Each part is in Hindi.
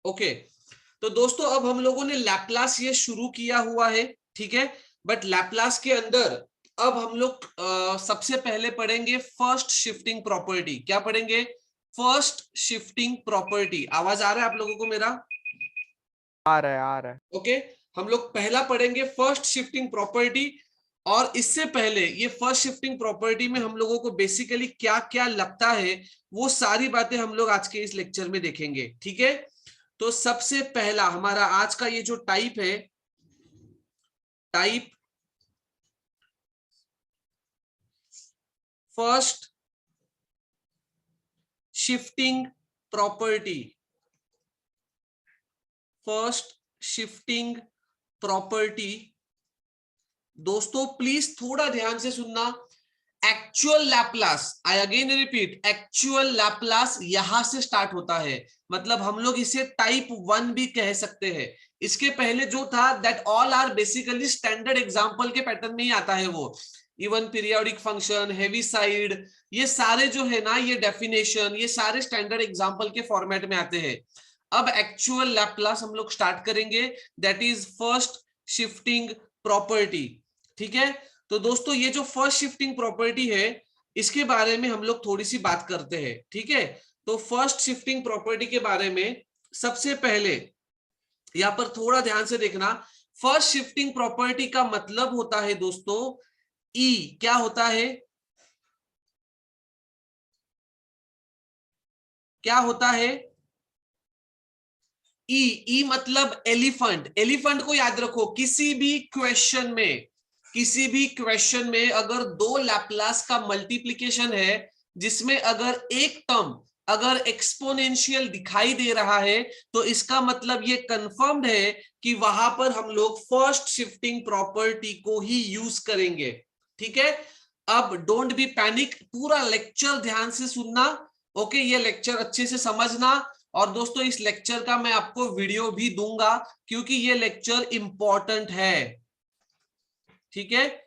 ओके, तो दोस्तों अब हम लोगों ने लैपलास ये शुरू किया हुआ है, ठीक है। बट लैपलास के अंदर अब हम लोग सबसे पहले पढ़ेंगे फर्स्ट शिफ्टिंग प्रॉपर्टी। क्या पढ़ेंगे? First shifting property. आवाज आ रहा है आप लोगों को मेरा? आ रहा है। ओके, हम लोग पहला पढ़ेंगे फर्स्ट शिफ्टिंग प्रॉपर्टी। और इससे पहले ये फर्स्ट शिफ्टिंग प्रॉपर्टी में हम लोगों को बेसिकली क्या क्या लगता है वो सारी बातें हम लोग आज के इस लेक्चर में देखेंगे, ठीक है। तो सबसे पहला हमारा आज का ये जो टाइप है, type first shifting property. First shifting property दोस्तों प्लीज थोड़ा ध्यान से सुनना। Actual Laplace, I again repeat, actual Laplace यहां से स्टार्ट होता है। मतलब हम लोग इसे टाइप 1 भी कह सकते हैं। इसके पहले जो था that all are basically standard example के पैटर्न में ही आता है। वो इवन पीरियोडिक फंक्शन, हेविसाइड, ये सारे जो है ना, ये डेफिनेशन, ये सारे स्टैंडर्ड एग्जांपल के फॉर्मेट में आते हैं। अब एक्चुअल लैपलास हम लोग स्टार्ट करेंगे, that is first shifting property, ठीक है। तो दोस्तों ये जो फर्स्ट शिफ्टिंग प्रॉपर्टी है इसके बारे में हम लोग थोड़ी सी बात करते हैं, ठीक है। तो फर्स्ट शिफ्टिंग प्रॉपर्टी के बारे में सबसे पहले यहां पर थोड़ा ध्यान से देखना। फर्स्ट शिफ्टिंग प्रॉपर्टी का मतलब होता है दोस्तों ई। क्या होता है? क्या होता है? ई। ई मतलब एलिफेंट। एलिफेंट को याद रखो, किसी भी क्वेश्चन में, किसी भी क्वेश्चन में अगर दो लैपलास का मल्टीप्लीकेशन है जिसमें अगर एक टर्म अगर एक्सपोनेंशियल दिखाई दे रहा है तो इसका मतलब ये कंफर्म्ड है कि वहां पर हम लोग फर्स्ट शिफ्टिंग प्रॉपर्टी को ही यूज करेंगे, ठीक है। अब डोंट बी पैनिक, पूरा लेक्चर ध्यान से सुनना। ओके, ये लेक्चर अच्छे से समझना। और दोस्तों इस लेक्चर का मैं आपको वीडियो भी दूंगा क्योंकि ये लेक्चर इंपॉर्टेंट है, ठीक है।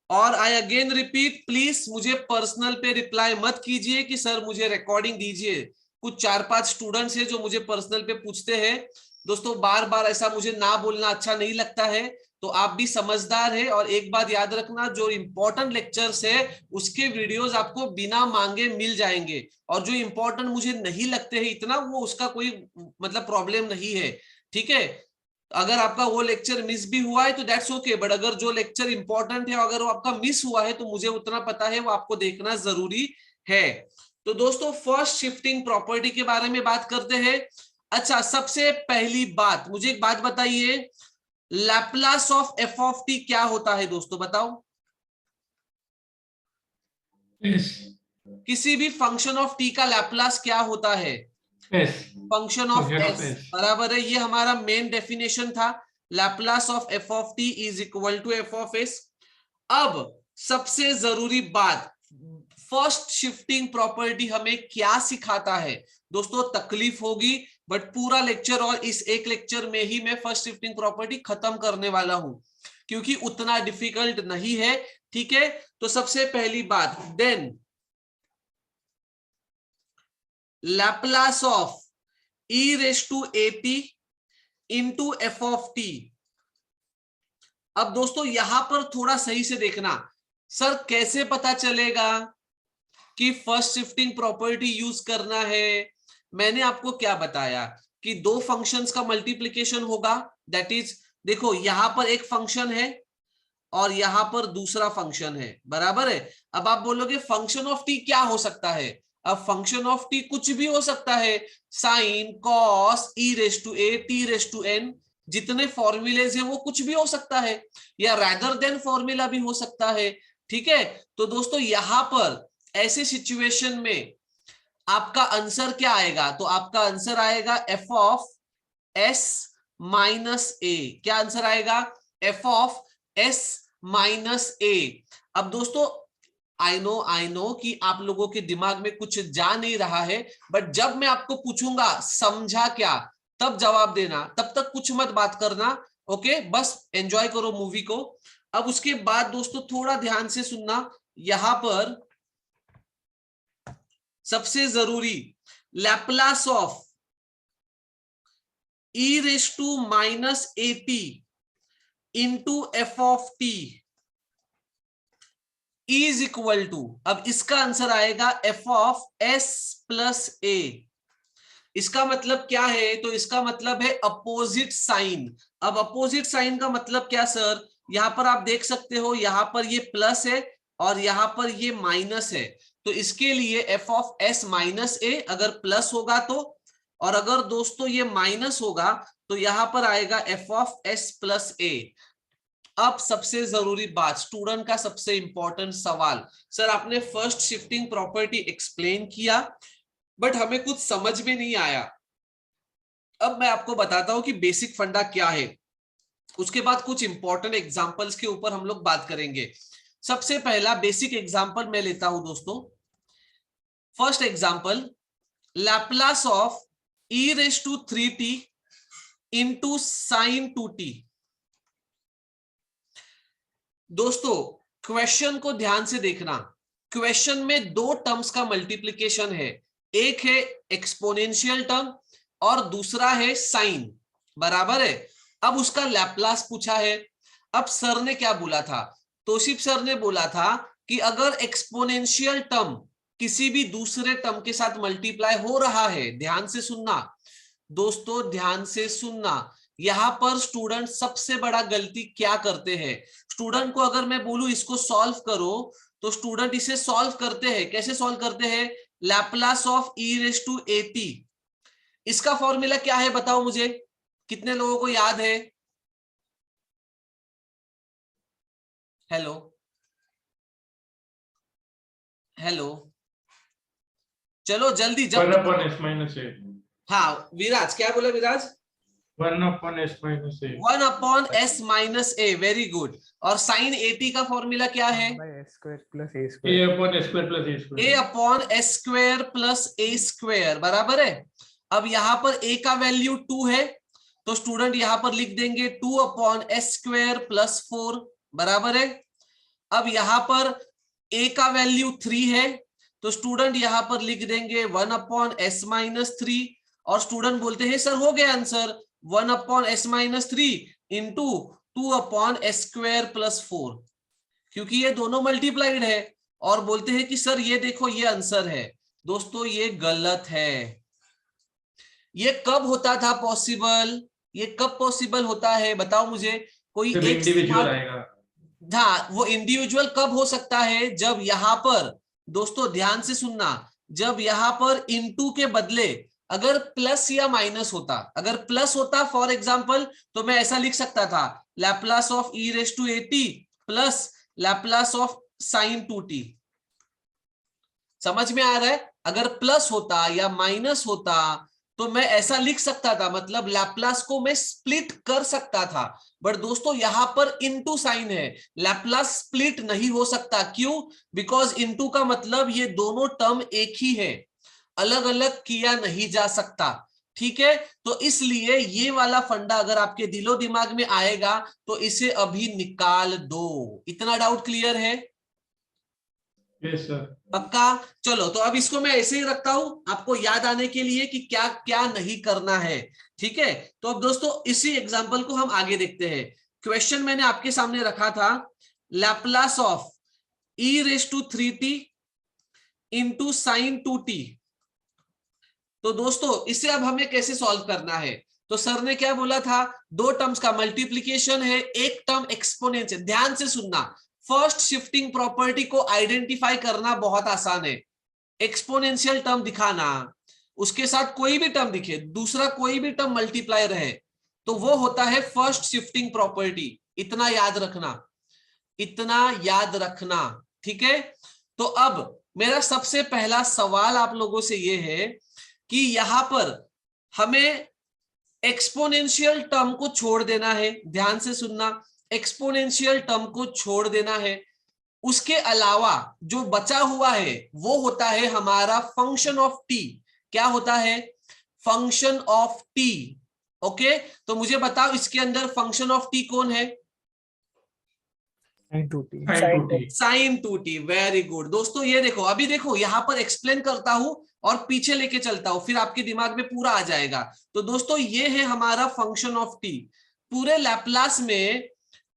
और आई अगेन रिपीट, प्लीज मुझे पर्सनल पे रिप्लाई मत कीजिए कि सर मुझे रिकॉर्डिंग दीजिए। कुछ 4-5 स्टूडेंट्स हैं जो मुझे पर्सनल पे पूछते हैं। दोस्तों बार बार ऐसा मुझे ना बोलना अच्छा नहीं लगता है। तो आप भी समझदार है और एक बात याद रखना, जो इंपॉर्टेंट लेक्चर्स है उसके वीडियोस आपको बिना मांगे मिल जाएंगे। और जो इंपॉर्टेंट मुझे नहीं लगते हैं इतना, वो उसका कोई मतलब प्रॉब्लम नहीं है, ठीक है। अगर आपका वो लेक्चर मिस भी हुआ है तो दैट्स ओके, बट अगर जो लेक्चर इंपॉर्टेंट है अगर वो आपका मिस हुआ है तो मुझे उतना पता है वो आपको देखना जरूरी है। तो दोस्तों फर्स्ट शिफ्टिंग प्रॉपर्टी के बारे में बात करते हैं। अच्छा, सबसे पहली बात मुझे एक बात बताइए, Laplace of f of t क्या होता है दोस्तों? बताओ। एस। किसी भी फंक्शन ऑफ टी का लैपलास क्या होता है? S. Function of function of s, s. बराबर है। ये हमारा मेन डेफिनेशन था, Laplace of f of t is equal to f of s. अब सबसे जरूरी बात, फर्स्ट शिफ्टिंग प्रॉपर्टी हमें क्या सिखाता है? दोस्तों तकलीफ होगी बट पूरा लेक्चर और इस एक लेक्चर में ही मैं फर्स्ट शिफ्टिंग प्रॉपर्टी खत्म करने वाला हूं क्योंकि उतना डिफिकल्ट नहीं है, ठीक है। तो सबसे पहली बात, then Laplace of e raise to a t into f of t. अब दोस्तों यहां पर थोड़ा सही से देखना, सर कैसे पता चलेगा कि फर्स्ट शिफ्टिंग प्रॉपर्टी यूज करना है? मैंने आपको क्या बताया कि दो फंक्शंस का मल्टीप्लिकेशन होगा, दैट इज, देखो यहां पर एक फंक्शन है और यहां पर दूसरा फंक्शन है, बराबर है। अब आप बोलोगे फंक्शन ऑफ टी क्या हो सकता है? अब फंक्शन ऑफ टी कुछ भी हो सकता है, sine, cos, e raise to a, t raise to n, जितने फॉर्मूलेज है वो कुछ भी हो सकता है, या रैदर देन फॉर्मूला भी हो सकता है, ठीक है। तो दोस्तों यहां पर ऐसे सिचुएशन में आपका आंसर क्या आएगा? तो आपका आंसर आएगा एफ ऑफ एस माइनस ए। क्या आंसर आएगा? एफ ऑफ एस माइनस ए। अब दोस्तों आई नो कि आप लोगों के दिमाग में कुछ जा नहीं रहा है, बट जब मैं आपको पूछूंगा समझा क्या, तब जवाब देना, तब तक कुछ मत बात करना। ओके, बस एंजॉय करो मूवी को। अब उसके बाद दोस्तों थोड़ा ध्यान से सुनना, यहां पर सबसे जरूरी, Laplace of e raise to minus AT into f of t is equal to, अब इसका आंसर आएगा f of s plus a. इसका मतलब क्या है? तो इसका मतलब है अपोजिट साइन। अब अपोजिट साइन का मतलब क्या सर? यहां पर आप देख सकते हो, यहां पर ये प्लस है और यहां पर ये माइनस है। तो इसके लिए एफ ऑफ एस माइनस ए अगर प्लस होगा तो, और अगर दोस्तों ये माइनस होगा तो यहां पर आएगा f of s plus a. अब सबसे जरूरी बात, स्टूडेंट का सबसे इंपॉर्टेंट सवाल, सर आपने फर्स्ट शिफ्टिंग प्रॉपर्टी एक्सप्लेन किया बट हमें कुछ समझ में नहीं आया। अब मैं आपको बताता हूं कि बेसिक फंडा क्या है, उसके बाद कुछ इंपॉर्टेंट एग्जांपल्स के ऊपर हम लोग बात करेंगे। सबसे पहला बेसिक एग्जांपल मैं लेता हूं दोस्तों। First example, Laplace of e raise to 3t into sine 2t। दोस्तों क्वेश्चन को ध्यान से देखना, क्वेश्चन में दो टर्म्स का मल्टीप्लिकेशन है, एक है एक्सपोनेंशियल टर्म और दूसरा है साइन, बराबर है। अब उसका लैप्लास पूछा है। अब सर ने क्या बोला था? तोशिफ सर ने बोला था कि अगर एक्सपोनेंशियल टर्म किसी भी दूसरे टर्म के साथ मल्टीप्लाई हो रहा है, ध्यान से सुनना दोस्तों, ध्यान से सुनना, यहां पर स्टूडेंट सबसे बड़ा गलती क्या करते हैं? स्टूडेंट को अगर मैं बोलूं इसको सॉल्व करो तो स्टूडेंट इसे सॉल्व करते हैं, कैसे सॉल्व करते हैं? Laplace of e raise to AT। इसका फॉर्मूला क्या है बताओ मुझे, कितने लोगों को याद है? हेलो हेलो, चलो जल्दी, जब 1/s - a। हाँ विराज, क्या बोले विराज? 1/s - a। 1/s minus A, very good. और साइन 80 का फॉर्मूला क्या है? a upon S square plus a square, बराबर है। अब यहां पर a का वैल्यू 2 है तो स्टूडेंट यहां पर लिख देंगे 2/s स्क्वायर प्लस 4, बराबर है। अब यहां पर a का वैल्यू 3 है तो स्टूडेंट यहां पर लिख देंगे 1/s माइनस 3, और स्टूडेंट बोलते हैं सर हो गया answer 1/s minus 3 into 2/s square plus 4, क्योंकि ये दोनों मल्टीप्लाइड है। और बोलते हैं कि सर ये देखो ये आंसर है। दोस्तों ये गलत है। ये कब होता था पॉसिबल? ये कब पॉसिबल होता है बताओ मुझे, कोई एक इंडिविजुअल आएगा। हाँ, वो इंडिविजुअल कब हो सकता है? जब यहां पर, दोस्तों ध्यान से सुनना, जब यहां पर इनटू के बदले अगर प्लस या माइनस होता, अगर प्लस होता फॉर एग्जांपल तो मैं ऐसा लिख सकता था Laplace of e raise to AT plus Laplace of sine 2t। समझ में आ रहा है? अगर प्लस होता या माइनस होता तो मैं ऐसा लिख सकता था, मतलब लैप्लास को मैं स्प्लिट कर सकता था। बट दोस्तों यहां पर इनटू साइन है, लैप्लास स्प्लिट नहीं हो सकता। क्यों? बिकॉज इनटू का मतलब ये दोनों टर्म एक ही है, अलग अलग किया नहीं जा सकता। ठीक है, तो इसलिए ये वाला फंडा अगर आपके दिलो दिमाग में आएगा तो इसे अभी निकाल दो। इतना डाउट क्लियर है? Yes sir. पक्का? चलो तो अब इसको मैं ऐसे ही रखता हूं आपको याद आने के लिए कि क्या क्या नहीं करना है। ठीक है, तो अब दोस्तों इसी एग्जांपल को हम आगे देखते हैं। क्वेश्चन मैंने आपके सामने रखा था, Laplace of e raise to 3t into sine 2t। तो दोस्तों इसे अब हमें कैसे सॉल्व करना है? तो सर ने क्या बोला था? दो टर्म्स का मल्टीप्लीकेशन है, एक टर्म एक्सपोनेंशियल। ध्यान से सुनना, फर्स्ट शिफ्टिंग प्रॉपर्टी को आइडेंटिफाई करना बहुत आसान है। एक्सपोनेंशियल टर्म दिखाना, उसके साथ कोई भी टर्म दिखे, दूसरा कोई भी टर्म मल्टीप्लाई रहे, तो वो होता है फर्स्ट शिफ्टिंग प्रॉपर्टी। इतना याद रखना, इतना याद रखना। ठीक है, तो अब मेरा सबसे पहला सवाल आप लोगों से ये है कि यहां पर हमें एक्सपोनेंशियल टर्म को छोड़ देना है। ध्यान से सुनना, एक्सपोनेंशियल टर्म को छोड़ देना है। उसके अलावा जो बचा हुआ है वो होता है हमारा फंक्शन ऑफ टी। क्या होता है? Function of T. ओके, तो मुझे बताओ इसके अंदर फंक्शन ऑफ टी कौन है? sin 2t sign 2t। Very good दोस्तों, ये देखो, अभी देखो यहां पर एक्सप्लेन करता हूं और पीछे लेके चलता हूं, फिर आपके दिमाग में पूरा आ जाएगा। तो दोस्तों ये है हमारा फंक्शन ऑफ टी। पूरे लैपलास में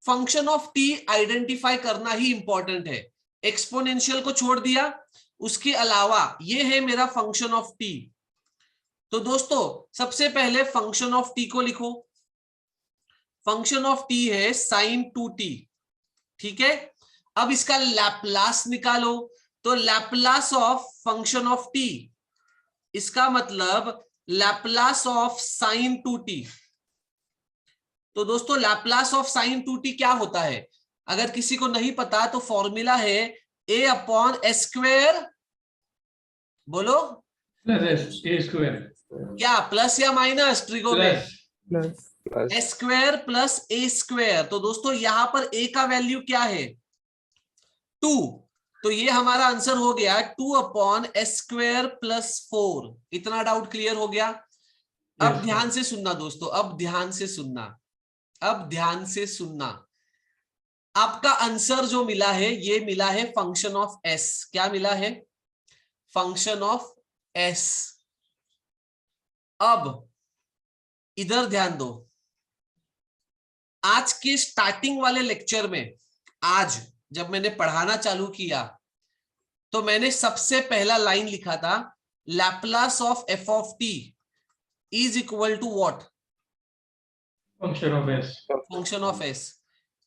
फंक्शन ऑफ टी आइडेंटिफाई करना ही इंपॉर्टेंट है। एक्सपोनेंशियल को छोड़ दिया, उसके अलावा ये है मेरा फंक्शन ऑफ टी। तो दोस्तों सबसे पहले फंक्शन ऑफ टी को लिखो। फंक्शन ऑफ टी है साइन 2t, ठीक है। अब इसका लैपलास निकालो, तो Laplace of function of T, इसका मतलब लैपलास ऑफ साइन 2t। तो दोस्तों लैपलास ऑफ साइन 2t क्या होता है? अगर किसी को नहीं पता तो फॉर्मूला है a अपॉन एस स्क्वेयर, बोलो plus a square क्या, प्लस या माइनस ट्रिगो में? plus plus s square plus a square. तो दोस्तों यहां पर ए का वैल्यू क्या है? 2। तो ये हमारा आंसर हो गया 2 अपॉन एस स्क्वेयर प्लस 4। इतना डाउट क्लियर हो गया? अब Yes, ध्यान से सुनना दोस्तों, अब ध्यान से सुनना, अब ध्यान से सुनना। आपका आंसर जो मिला है ये मिला है फंक्शन ऑफ एस। क्या मिला है? Function of s. अब इधर ध्यान दो, आज के स्टार्टिंग वाले लेक्चर में, आज जब मैंने पढ़ाना चालू किया तो मैंने सबसे पहला लाइन लिखा था, Laplace of f of t is equal to what? function of s function of s.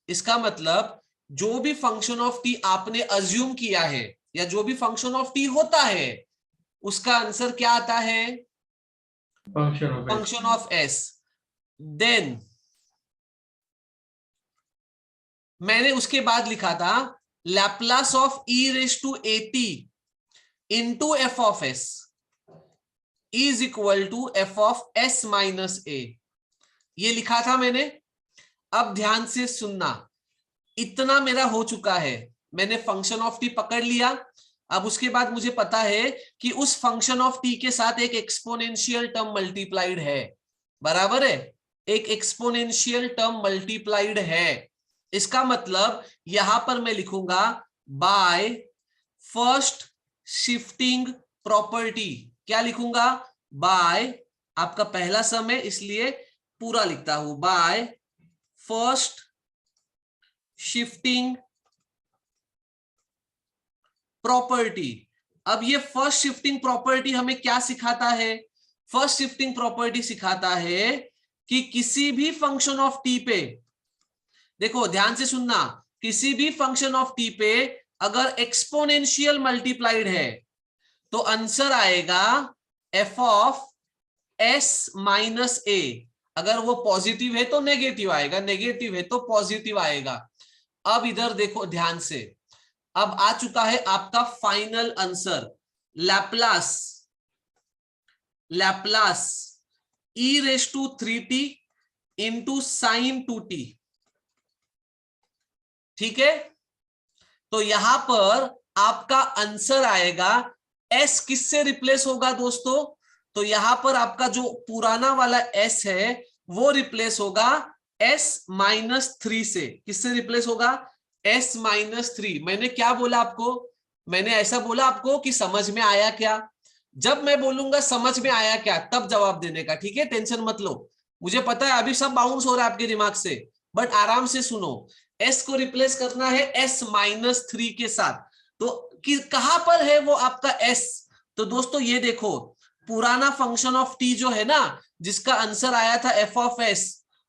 इसका मतलब जो भी फंक्शन ऑफ टी आपने अज्यूम किया है या जो भी फंक्शन ऑफ टी होता है उसका आंसर क्या आता है? function of s function of s. Then मैंने उसके बाद लिखा था Laplace of e raise to a t into f of s is equal to f of s minus a. ये लिखा था मैंने। अब ध्यान से सुनना, इतना मेरा हो चुका है, मैंने फंक्शन ऑफ टी पकड़ लिया। अब उसके बाद मुझे पता है कि उस फंक्शन ऑफ टी के साथ एक एक्सपोनेंशियल टर्म मल्टीप्लाइड है, बराबर है, एक एक्सपोनेंशियल टर्म मल्टीप्लाइड है। इसका मतलब यहां पर मैं लिखूंगा बाय फर्स्ट शिफ्टिंग प्रॉपर्टी। क्या लिखूंगा? बाय, आपका पहला सम है इसलिए पूरा लिखता हूं, बाय फर्स्ट शिफ्टिंग प्रॉपर्टी। अब ये फर्स्ट शिफ्टिंग प्रॉपर्टी हमें क्या सिखाता है? फर्स्ट शिफ्टिंग प्रॉपर्टी सिखाता है कि किसी भी फंक्शन ऑफ टी पे, देखो ध्यान से सुनना, किसी भी फंक्शन ऑफ टी पे अगर एक्सपोनेंशियल मल्टीप्लाइड है तो आंसर आएगा एफ ऑफ एस माइनस ए। अगर वो पॉजिटिव है तो नेगेटिव आएगा, नेगेटिव है तो पॉजिटिव आएगा। अब इधर देखो ध्यान से, अब आ चुका है आपका final answer, Laplace, Laplace e raise to 3t into sine 2t, ठीक है। तो यहां पर आपका आंसर आएगा, s किससे रिप्लेस होगा दोस्तों? तो यहां पर आपका जो पुराना वाला s है वो रिप्लेस होगा s माइनस 3 से। किससे रिप्लेस होगा? s minus 3। मैंने क्या बोला आपको? मैंने ऐसा बोला आपको कि समझ में आया क्या? जब मैं बोलूंगा समझ में आया क्या तब जवाब देने का, ठीक है, टेंशन मत लो। मुझे पता है अभी सब बाउंस हो रहा है आपके दिमाग से, बट आराम से सुनो। s को रिप्लेस करना है s माइनस 3 के साथ। तो कहां पर है वो आपका s? तो दोस्तों ये देखो, पुराना फंक्शन ऑफ t जो है ना, जिसका आंसर आया था f ऑफ s,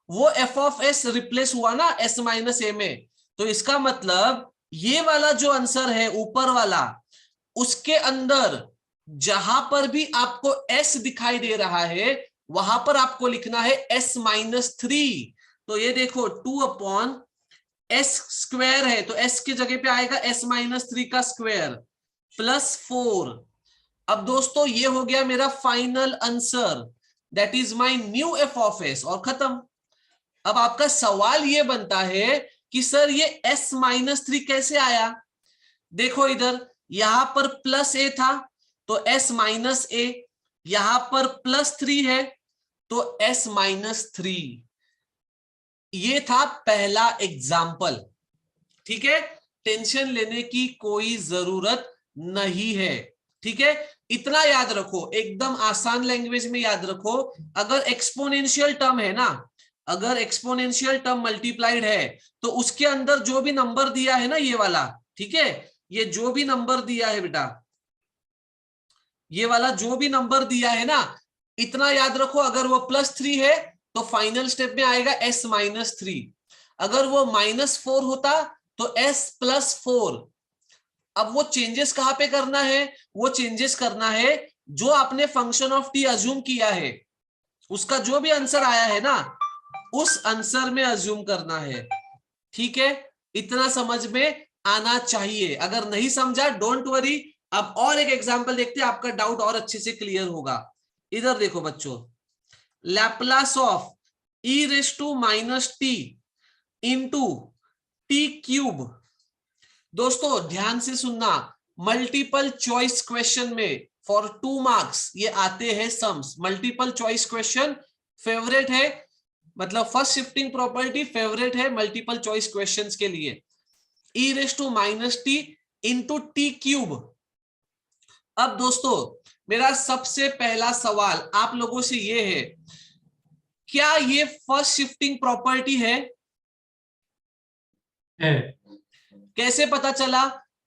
वो f ऑफ s रिप्लेस हुआ ना s माइनस a में। तो इसका मतलब ये वाला जो आंसर है ऊपर वाला, उसके अंदर जहां पर भी आपको s दिखाई दे रहा है वहां पर आपको लिखना है s माइनस 3। तो ये देखो 2 अपॉन s स्क्वायर है, तो s की जगह पे आएगा s माइनस 3 का स्क्वायर प्लस 4। अब दोस्तों ये हो गया मेरा final answer, that is my new F of S, और खत्म। अब आपका सवाल ये बनता है कि सर ये s माइनस 3 कैसे आया? देखो इधर, यहां पर प्लस a था तो s माइनस a, यहां पर प्लस 3 है तो s माइनस 3। ये था पहला एग्जाम्पल। ठीक है, टेंशन लेने की कोई जरूरत नहीं है। ठीक है, इतना याद रखो, एकदम आसान लैंग्वेज में याद रखो, अगर एक्सपोनेंशियल टर्म है ना, अगर एक्सपोनेंशियल टर्म मल्टीप्लाइड है तो उसके अंदर जो भी नंबर दिया है ना, ये वाला, ठीक है, ये जो भी नंबर दिया है बेटा, ये वाला जो भी नंबर दिया है ना, इतना याद रखो, अगर वो +3 है तो फाइनल स्टेप में आएगा s-3, अगर वो -4 होता तो s+4। अब वो चेंजेस कहां पे करना है, वो चेंजेस करना है जो आपने फंक्शन ऑफ t अज्यूम किया है, उसका जो भी आंसर आया है ना, उस आंसर में अज्यूम करना है। ठीक है, इतना समझ में आना चाहिए, अगर नहीं समझा डोंट वरी। अब और एक एग्जांपल देखते हैं, आपका डाउट और अच्छे से क्लियर होगा। इधर देखो बच्चों, Laplace of e⁻t into t³। दोस्तों ध्यान से सुनना, मल्टीपल चॉइस क्वेश्चन में फॉर 2 मार्क्स ये आते हैं sums. Multiple choice question favourite है, मतलब फर्स्ट शिफ्टिंग प्रॉपर्टी फेवरेट है मल्टीपल चॉइस क्वेश्चंस के लिए। e⁻t into t³। अब दोस्तों मेरा सबसे पहला सवाल आप लोगों से ये है, क्या ये फर्स्ट शिफ्टिंग प्रॉपर्टी है? कैसे पता चला?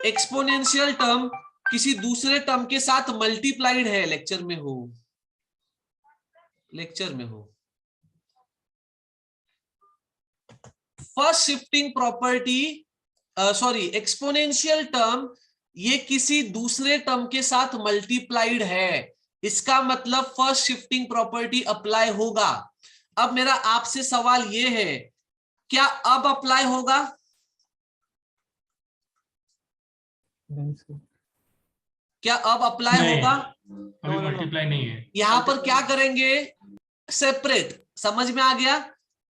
एक्सपोनेंशियल टर्म किसी दूसरे टर्म के साथ मल्टीप्लाइड है। लेक्चर में हो, लेक्चर में हो। First shifting property, sorry, exponential term ये किसी दूसरे टर्म के साथ मल्टीप्लाइड है, इसका मतलब फर्स्ट शिफ्टिंग प्रॉपर्टी अप्लाई होगा। अब मेरा आपसे सवाल ये है, क्या अब अप्लाई होगा? क्या अब अप्लाई होगा? अभी मल्टीप्लाई नहीं है। यहां पर क्या करेंगे? सेपरेट। समझ में आ गया?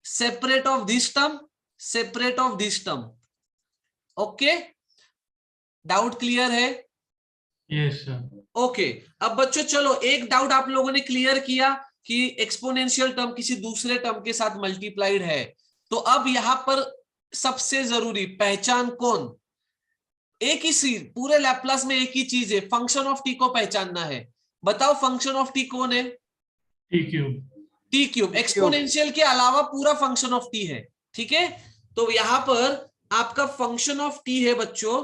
Separate of this term, separate of this term. Okay, doubt clear है? Yes sir. ओके, अब बच्चों चलो, एक डाउट आप लोगों ने क्लियर किया कि एक्सपोनेंशियल टर्म किसी दूसरे टर्म के साथ मल्टीप्लाइड है। तो अब यहां पर सबसे जरूरी पहचान कौन? एक ही चीज, पूरे लैप्लास में एक ही चीज है, फंक्शन ऑफ टी को पहचानना है। बताओ फंक्शन ऑफ टी कौन है? t³। t³। एक्सपोनेंशियल के अलावा पूरा फंक्शन ऑफ टी है। ठीक है, तो यहां पर आपका फंक्शन ऑफ टी है बच्चों,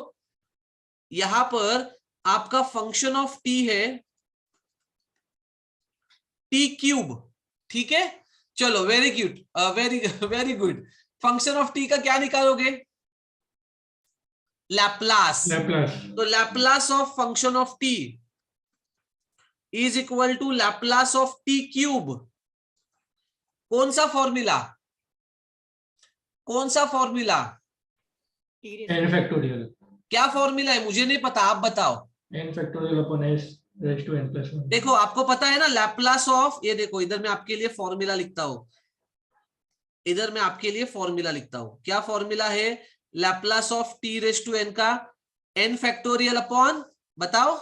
यहां पर आपका फंक्शन ऑफ टी है t³। ठीक है, चलो very good, very good. Function of t का क्या निकालोगे? लैप्लास। तो Laplace of function of t is equal to Laplace of t³। कौन सा फॉर्मूला? कौन सा फॉर्मूला? n factorial. क्या फॉर्मूला है? मुझे नहीं पता, आप बताओ। n factorial upon s raise to n+1। देखो आपको पता है ना लैप्लास ऑफ, ये देखो इधर मैं आपके लिए फॉर्मूला लिखता हूं, इधर मैं आपके लिए फॉर्मूला लिखता हूं। क्या फॉर्मूला है? Laplace of t raise to n का n फैक्टोरियल अपॉन, बताओ,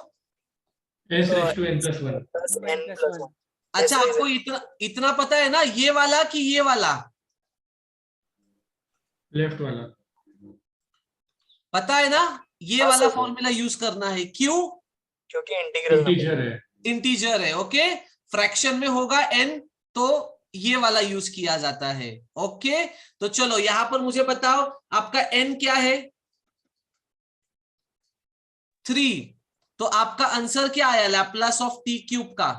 s रेज़ टू n+1। अच्छा आपको इतना पता है ना, ये वाला कि ये वाला? लेफ्ट वाला पता है ना, ये वाला फॉर्मूला यूज करना है। क्यों? क्योंकि इंटीग्रल है, इंटीजर है। ओके, फ्रैक्शन में होगा n, तो ये वाला यूज किया जाता है। ओके, तो चलो यहां पर मुझे बताओ आपका n क्या है? 3। तो आपका आंसर क्या आया लैप्लास ऑफ t³ का?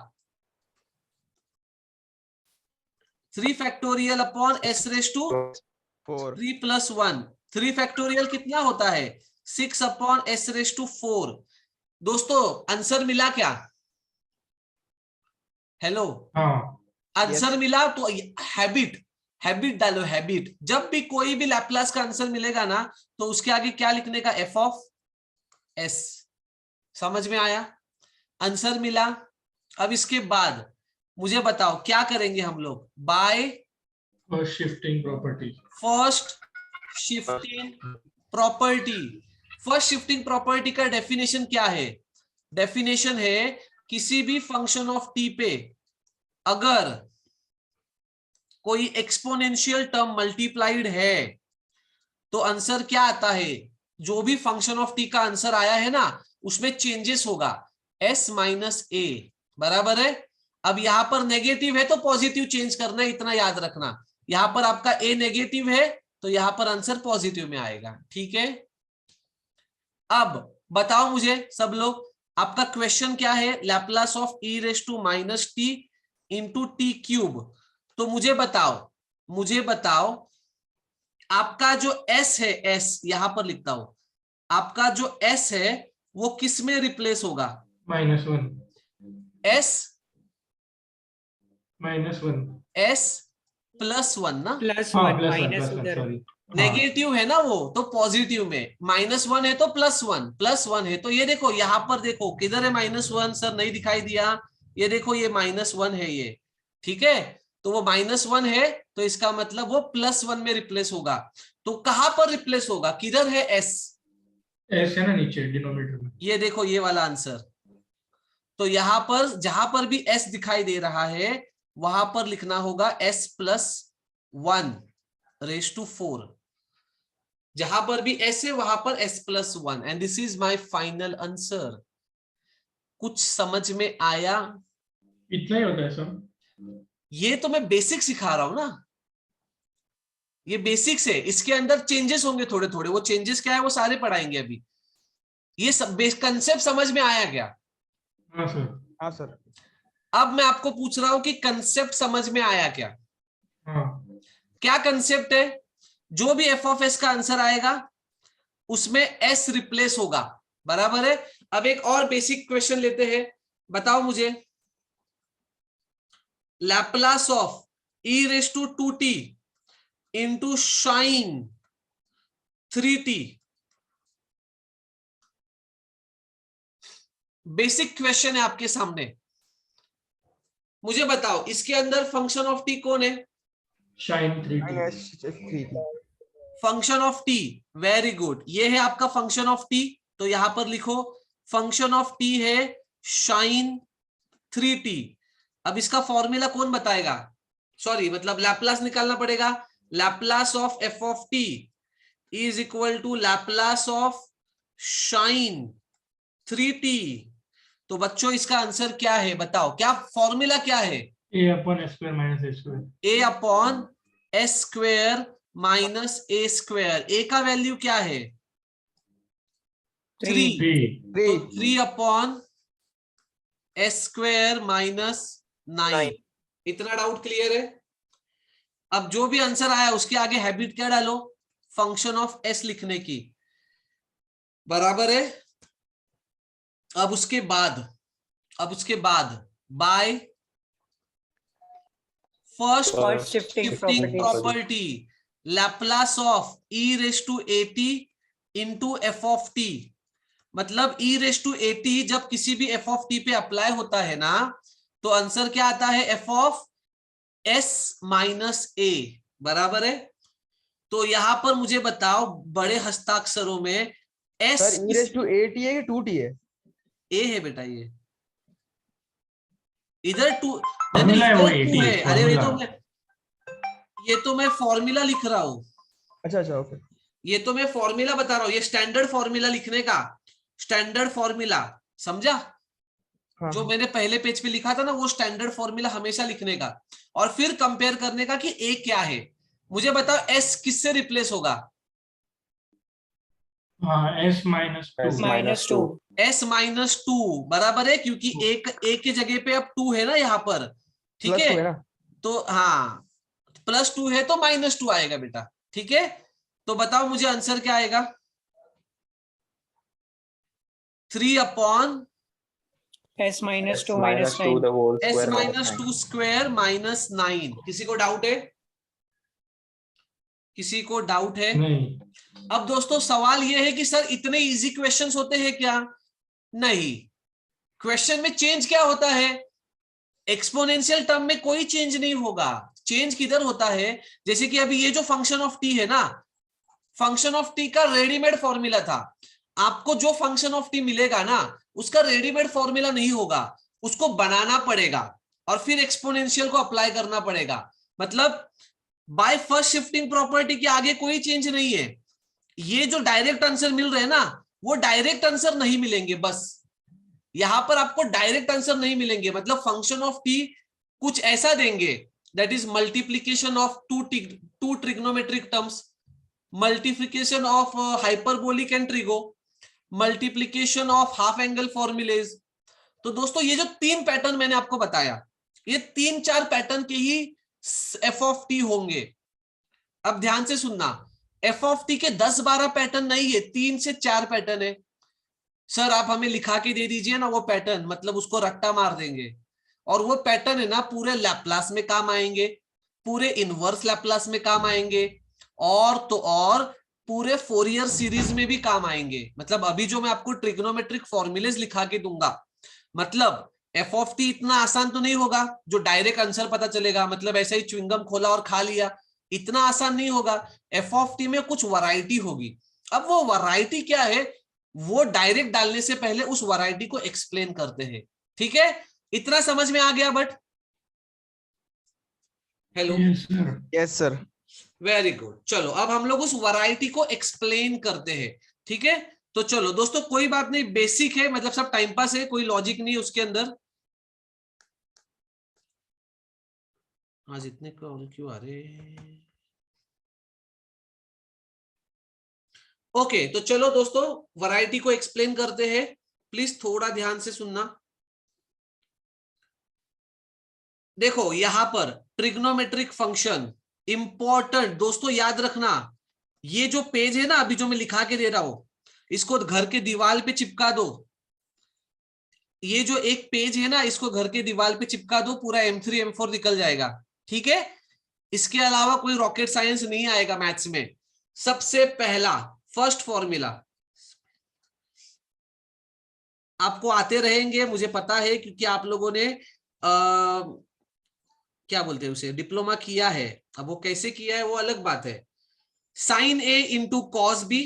3 factorial upon s raise to 3 + 1। 3 factorial कितना होता है? 6 अपॉन s रेज़ टू 4। दोस्तों आंसर मिला क्या? हेलो, आंसर मिला? तो हैबिट डालो, हैबिट। जब भी कोई भी लैप्लास का आंसर मिलेगा ना, तो उसके आगे क्या लिखने का? f of s। समझ में आया? आंसर मिला। अब इसके बाद मुझे बताओ क्या करेंगे हम लोग? Bye first shifting property. First shifting property. First shifting property का डेफिनेशन क्या है? डेफिनेशन है किसी भी फंक्शन ऑफ टी पे अगर कोई एक्सपोनेंशियल टर्म मल्टीप्लाइड है तो आंसर क्या आता है, जो भी फंक्शन ऑफ टी का आंसर आया है ना उसमें चेंजेस होगा s माइनस ए, बराबर है। अब यहां पर नेगेटिव है तो पॉजिटिव चेंज करना है, इतना याद रखना। यहां पर आपका a नेगेटिव है तो यहां पर आंसर पॉजिटिव में आएगा, ठीक है। अब बताओ मुझे सब लोग, आपका क्वेश्चन क्या है, Laplace of e raise to minus t into t cube. तो मुझे बताओ आपका जो s है, s यहां पर लिखता हूं, आपका जो s है वो किस में रिप्लेस होगा, -1 s -1 s +1 ना, प्लस हाँ वन +1 माइनस +1 उधर सॉरी। नेगेटिव है ना वो, तो पॉजिटिव में -1 है तो +1 है। तो ये देखो यहां पर देखो किधर है -1, सर नहीं दिखाई दिया, ये देखो ये -1 है ये, ठीक है। तो वो -1 है तो इसका मतलब वो +1 में रिप्लेस होगा। तो कहां पर रिप्लेस होगा, किधर है s, s है ना नीचे डिनोमिनेटर में। ये देखो ये वाला आंसर। तो यहां पर जहां पर भी s दिखाई दे रहा है वहां पर लिखना होगा s+1 रेज टू 4। जहां पर भी s है वहां पर s+1, and this is my final answer. कुछ समझ में आया? इतना ही होता है सर। ये तो मैं बेसिक सिखा रहा हूं ना, ये बेसिक्स है, इसके अंदर चेंजेस होंगे थोड़े थोड़े, वो चेंजेस क्या है वो सारे पढ़ाएंगे अभी। ये सब कंसेप्ट समझ में आया क्या? हाँ सर। हाँ सर। अब मैं आपको पूछ रहा हूं कि कंसेप्ट समझ में आया क्या? हाँ क्या कंसेप्ट है, जो भी एफ ऑफ एस का आंसर आएगा उसमें एस रिप्लेस होगा, बराबर है। अब एक और बेसिक क्वेश्चन लेते हैं, बताओ मुझे Laplace of e raise to 2t into sine 3t। Basic question है आपके सामने, मुझे बताओ इसके अंदर फंक्शन ऑफ टी कौन है, sine 3t। -3 function of t, very good, ये है आपका फंक्शन ऑफ टी। तो यहां पर लिखो फंक्शन ऑफ टी है साइन 3t। अब इसका फॉर्मूला कौन बताएगा, सॉरी मतलब लैप्लास निकालना पड़ेगा। Laplace of f of t is equal to Laplace of sine 3t। तो बच्चों इसका आंसर क्या है बताओ, क्या फॉर्मूला क्या है, a/s² - a²। a upon s square minus a square. A का वैल्यू क्या है 3, 3 तो 3 अपॉन एस स्क्वेयर माइनस 9। इतना डाउट क्लियर है? अब जो भी आंसर आया उसके आगे हैबिट क्या डालो, फंक्शन ऑफ एस लिखने की, बराबर है। अब उसके बाद by first shifting shifting property Laplace of e raise to 80 into f of t. मतलब e रेज टू 80 जब किसी भी एफ ऑफ टी पे अप्लाई होता है ना तो आंसर क्या आता है, f of s minus a, बराबर है। तो यहां पर मुझे बताओ बड़े हस्ताक्षरों में s सर e⁻8 है कि 2t है? ए है बेटा, ये इधर 2, फॉर्मूला है वो इधर 2 80 है। अरे फॉर्मूला। ये तो मैं फॉर्मूला लिख रहा हूं, अच्छा ओके। ये तो मैं फॉर्मूला बता रहा हूं, ये स्टैंडर्ड फॉर्मूला लिखने का, स्टैंडर्ड फॉर्मूला, समझा? हाँ जो मैंने पहले पेज पे लिखा था ना वो स्टैंडर्ड फॉर्मूला हमेशा लिखने का, और फिर कंपेयर करने का कि ए क्या है। मुझे बताओ एस किससे रिप्लेस होगा, हाँ s-2। s-2 बराबर है, क्योंकि एक के जगह पे अब 2 है ना यहाँ पर, ठीक +2 है है। ना? तो हाँ +2 है तो -2 आएगा बेटा, ठीक है। तो बताओ मुझे आंसर क्या आएगा, 3 upon s-2 s-2 square minus 9। किसी को डाउट है, किसी को डाउट है? नहीं अब दोस्तों सवाल यह है कि सर इतने इजी क्वेश्चंस होते हैं क्या? नहीं, क्वेश्चन में चेंज क्या होता है, एक्सपोनेंशियल टर्म में कोई चेंज नहीं होगा। चेंज किधर होता है, जैसे कि अभी ये जो फंक्शन ऑफ टी है ना, फंक्शन ऑफ टी का रेडीमेड फॉर्मूला था, आपको जो फंक्शन ऑफ टी मिलेगा ना उसका रेडीमेड फॉर्मूला नहीं होगा, उसको बनाना पड़ेगा और फिर एक्सपोनेंशियल को अप्लाई करना पड़ेगा। मतलब बाय फर्स्ट शिफ्टिंग प्रॉपर्टी के आगे कोई चेंज नहीं है, ये जो डायरेक्ट आंसर मिल रहे हैं ना, वो डायरेक्ट आंसर नहीं मिलेंगे। बस यहां पर आपको डायरेक्ट आंसर नहीं मिलेंगे, मतलब फंक्शन ऑफ टी कुछ ऐसा देंगे, that is multiplication of two trigonometric terms, multiplication of hyperbolic and trigo, multiplication of half angle formulas. तो दोस्तों ये जो 3 पैटर्न मैंने आपको बताया, ये 3-4 पैटर्न के ही एफ ऑफ टी होंगे। अब ध्यान से सुनना, एफ ऑफ टी के 10-12 पैटर्न नहीं है, 3 से 4 पैटर्न है। सर आप हमें लिखा के दे दीजिए ना वो पैटर्न, मतलब उसको रट्टा मार देंगे, और वो पैटर्न है ना पूरे लैप्लास में काम आएंगे, पूरे इनवर्स लैप्लास में काम आएंगे, और तो और पूरे फोरियर सीरीज में भी काम आएंगे। मतलब अभी जो मैं आपको ट्रिग्नोमेट्रिक फॉर्मूलेज लिखा के दूंगा, मतलब एफ ऑफ टी इतना आसान तो नहीं होगा जो डायरेक्ट आंसर पता चलेगा, मतलब ऐसे ही च्युइंगम खोला और खा लिया, इतना आसान नहीं होगा। एफ ऑफ टी में कुछ वैरायटी होगी। अब वो वैरायटी क्या है, वो डायरेक्ट डालने से पहले उस वैरायटी को एक्सप्लेन करते हैं। ठीक है, इतना समझ में आ गया? But hello, yes sir. Very good. चलो अब हम लोग उस वैरायटी को एक्सप्लेन करते हैं। ठीक है, तो चलो दोस्तों, कोई बात नहीं, बेसिक है, मतलब सब टाइम पास है, कोई लॉजिक नहीं है उसके अंदर। आज इतने कॉल क्यों आ रहे? ओके, तो चलो दोस्तों वैरायटी को एक्सप्लेन करते हैं। प्लीज थोड़ा ध्यान से सुनना। देखो यहां पर ट्रिग्नोमेट्रिक फंक्शन इंपॉर्टेंट दोस्तों, याद रखना, ये जो पेज है ना अभी जो मैं लिखा के दे रहा हूं, इसको घर के दीवार पे चिपका दो। ये जो एक पेज है ना, इसको घर के दीवार पे चिपका दो, पूरा M3 M4 निकल जाएगा। ठीक है, इसके अलावा कोई रॉकेट साइंस नहीं आएगा मैथ्स में। सबसे पहला फर्स्ट फॉर्मूला आपको आते रहेंगे, मुझे पता है, क्योंकि आप लोगों ने क्या बोलते हैं उसे, डिप्लोमा किया है। अब वो कैसे किया है वो अलग बात है। Sine a into cos b,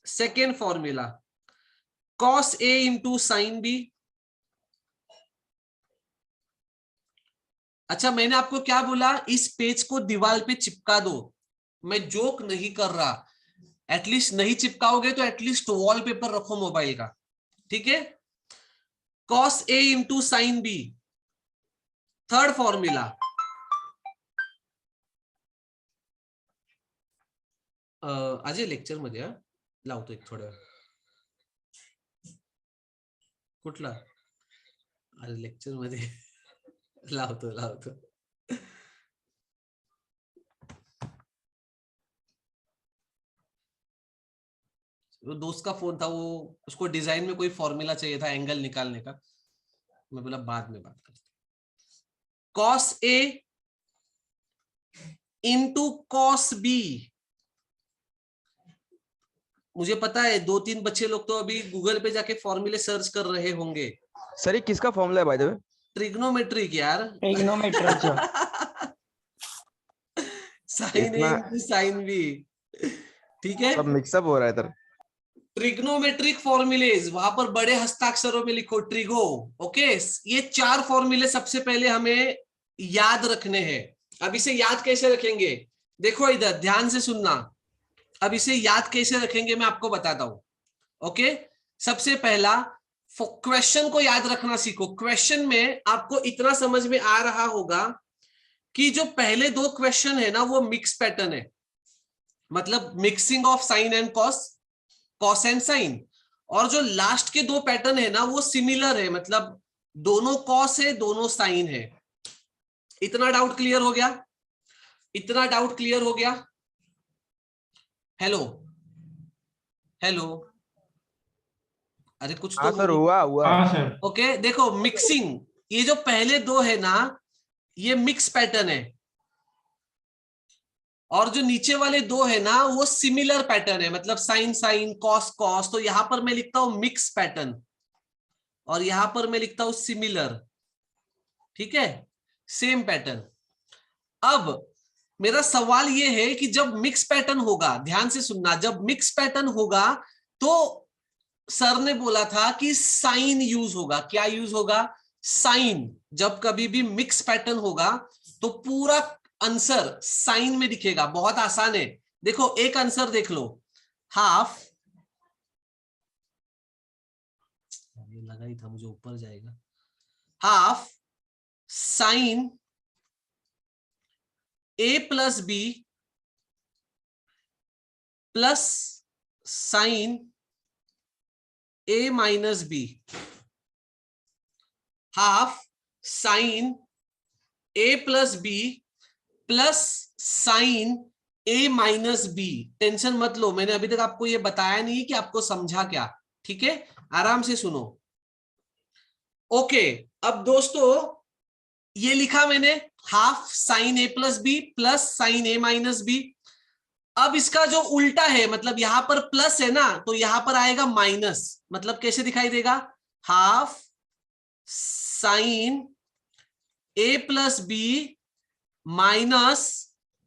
second formula cos a into sine b. अच्छा, मैंने आपको क्या बोला, इस पेज को दीवार पे चिपका दो। मैं जोक नहीं कर रहा, एटलीस्ट नहीं चिपकाओगे तो एटलीस्ट वॉलपेपर रखो मोबाइल का। ठीक है, cos a into sine b. Third formula Ajay lecture मध्ये लावतो एक थोड्या कुठला अरे लेक्चर मध्ये लावतो वो दोस्त का फोन था, वो उसको डिजाइन में कोई फॉर्मूला चाहिए था एंगल निकालने का। मैं बोला बाद में बात करते। Cos a into cos B. मुझे पता है 2-3 बच्चे लोग तो अभी गूगल पे जाके फॉर्मूले सर्च कर रहे होंगे। सर ये किसका फॉर्मूला है बाय द वे? ट्रिग्नोमेट्रिक यार। Trigonometric. Sign a into sine B. ठीक है, सब मिक्सअप हो रहा है इधर। ट्रिग्नोमेट्रिक फॉर्मूलेज वहां पर बड़े हस्ताक्षरों में लिखो ट्रिगो। ओके, ये 4 फॉर्मूले सबसे पहले हमें याद रखने हैं। अब इसे याद कैसे रखेंगे, देखो इधर ध्यान से सुनना। अब इसे याद कैसे रखेंगे मैं आपको बताता हूं। ओके, सबसे पहला क्वेश्चन को याद रखना सीखो। क्वेश्चन में आपको इतना समझ में आ रहा होगा कि जो पहले 2 क्वेश्चन है ना वो मिक्स पैटर्न है, मतलब mixing of sine and cos, cos and sine. और जो लास्ट के 2 पैटर्न है ना वो सिमिलर है, मतलब दोनों कॉस है दोनों साइन है। इतना डाउट क्लियर हो गया? इतना डाउट क्लियर हो गया? हेलो हेलो, अरे कुछ तो सर हुआ हाँ सर। ओके, देखो मिक्सिंग, ये जो पहले 2 है ना ये मिक्स पैटर्न है, और जो नीचे वाले 2 है ना वो सिमिलर पैटर्न है, मतलब साइन साइन कॉस कॉस। तो यहां पर मैं लिखता हूं मिक्स पैटर्न और यहां पर मैं लिखता हूं सिमिलर। ठीक है, सेम पैटर्न। अब मेरा सवाल ये है कि जब मिक्स पैटर्न होगा, ध्यान से सुनना, जब मिक्स पैटर्न होगा तो सर ने बोला था कि साइन यूज होगा। क्या यूज होगा? साइन। जब कभी भी मिक्स पैटर्न होगा तो पूरा आंसर साइन में दिखेगा। बहुत आसान है, देखो एक आंसर देख लो, हाफ, ये लगा ही था मुझे ऊपर जाएगा, half sine a plus b plus sine a minus B, half sine a plus b plus sine a minus B. Tension मत लो, मैंने अभी तक आपको ये बताया नहीं कि आपको समझा क्या, ठीक है, आराम से सुनो। ओके, अब दोस्तों ये लिखा मैंने, half sine a plus b plus sine a minus b. अब इसका जो उल्टा है, मतलब यहां पर प्लस है ना, तो यहां पर आएगा माइनस। मतलब कैसे दिखाई देगा, half sine a plus B minus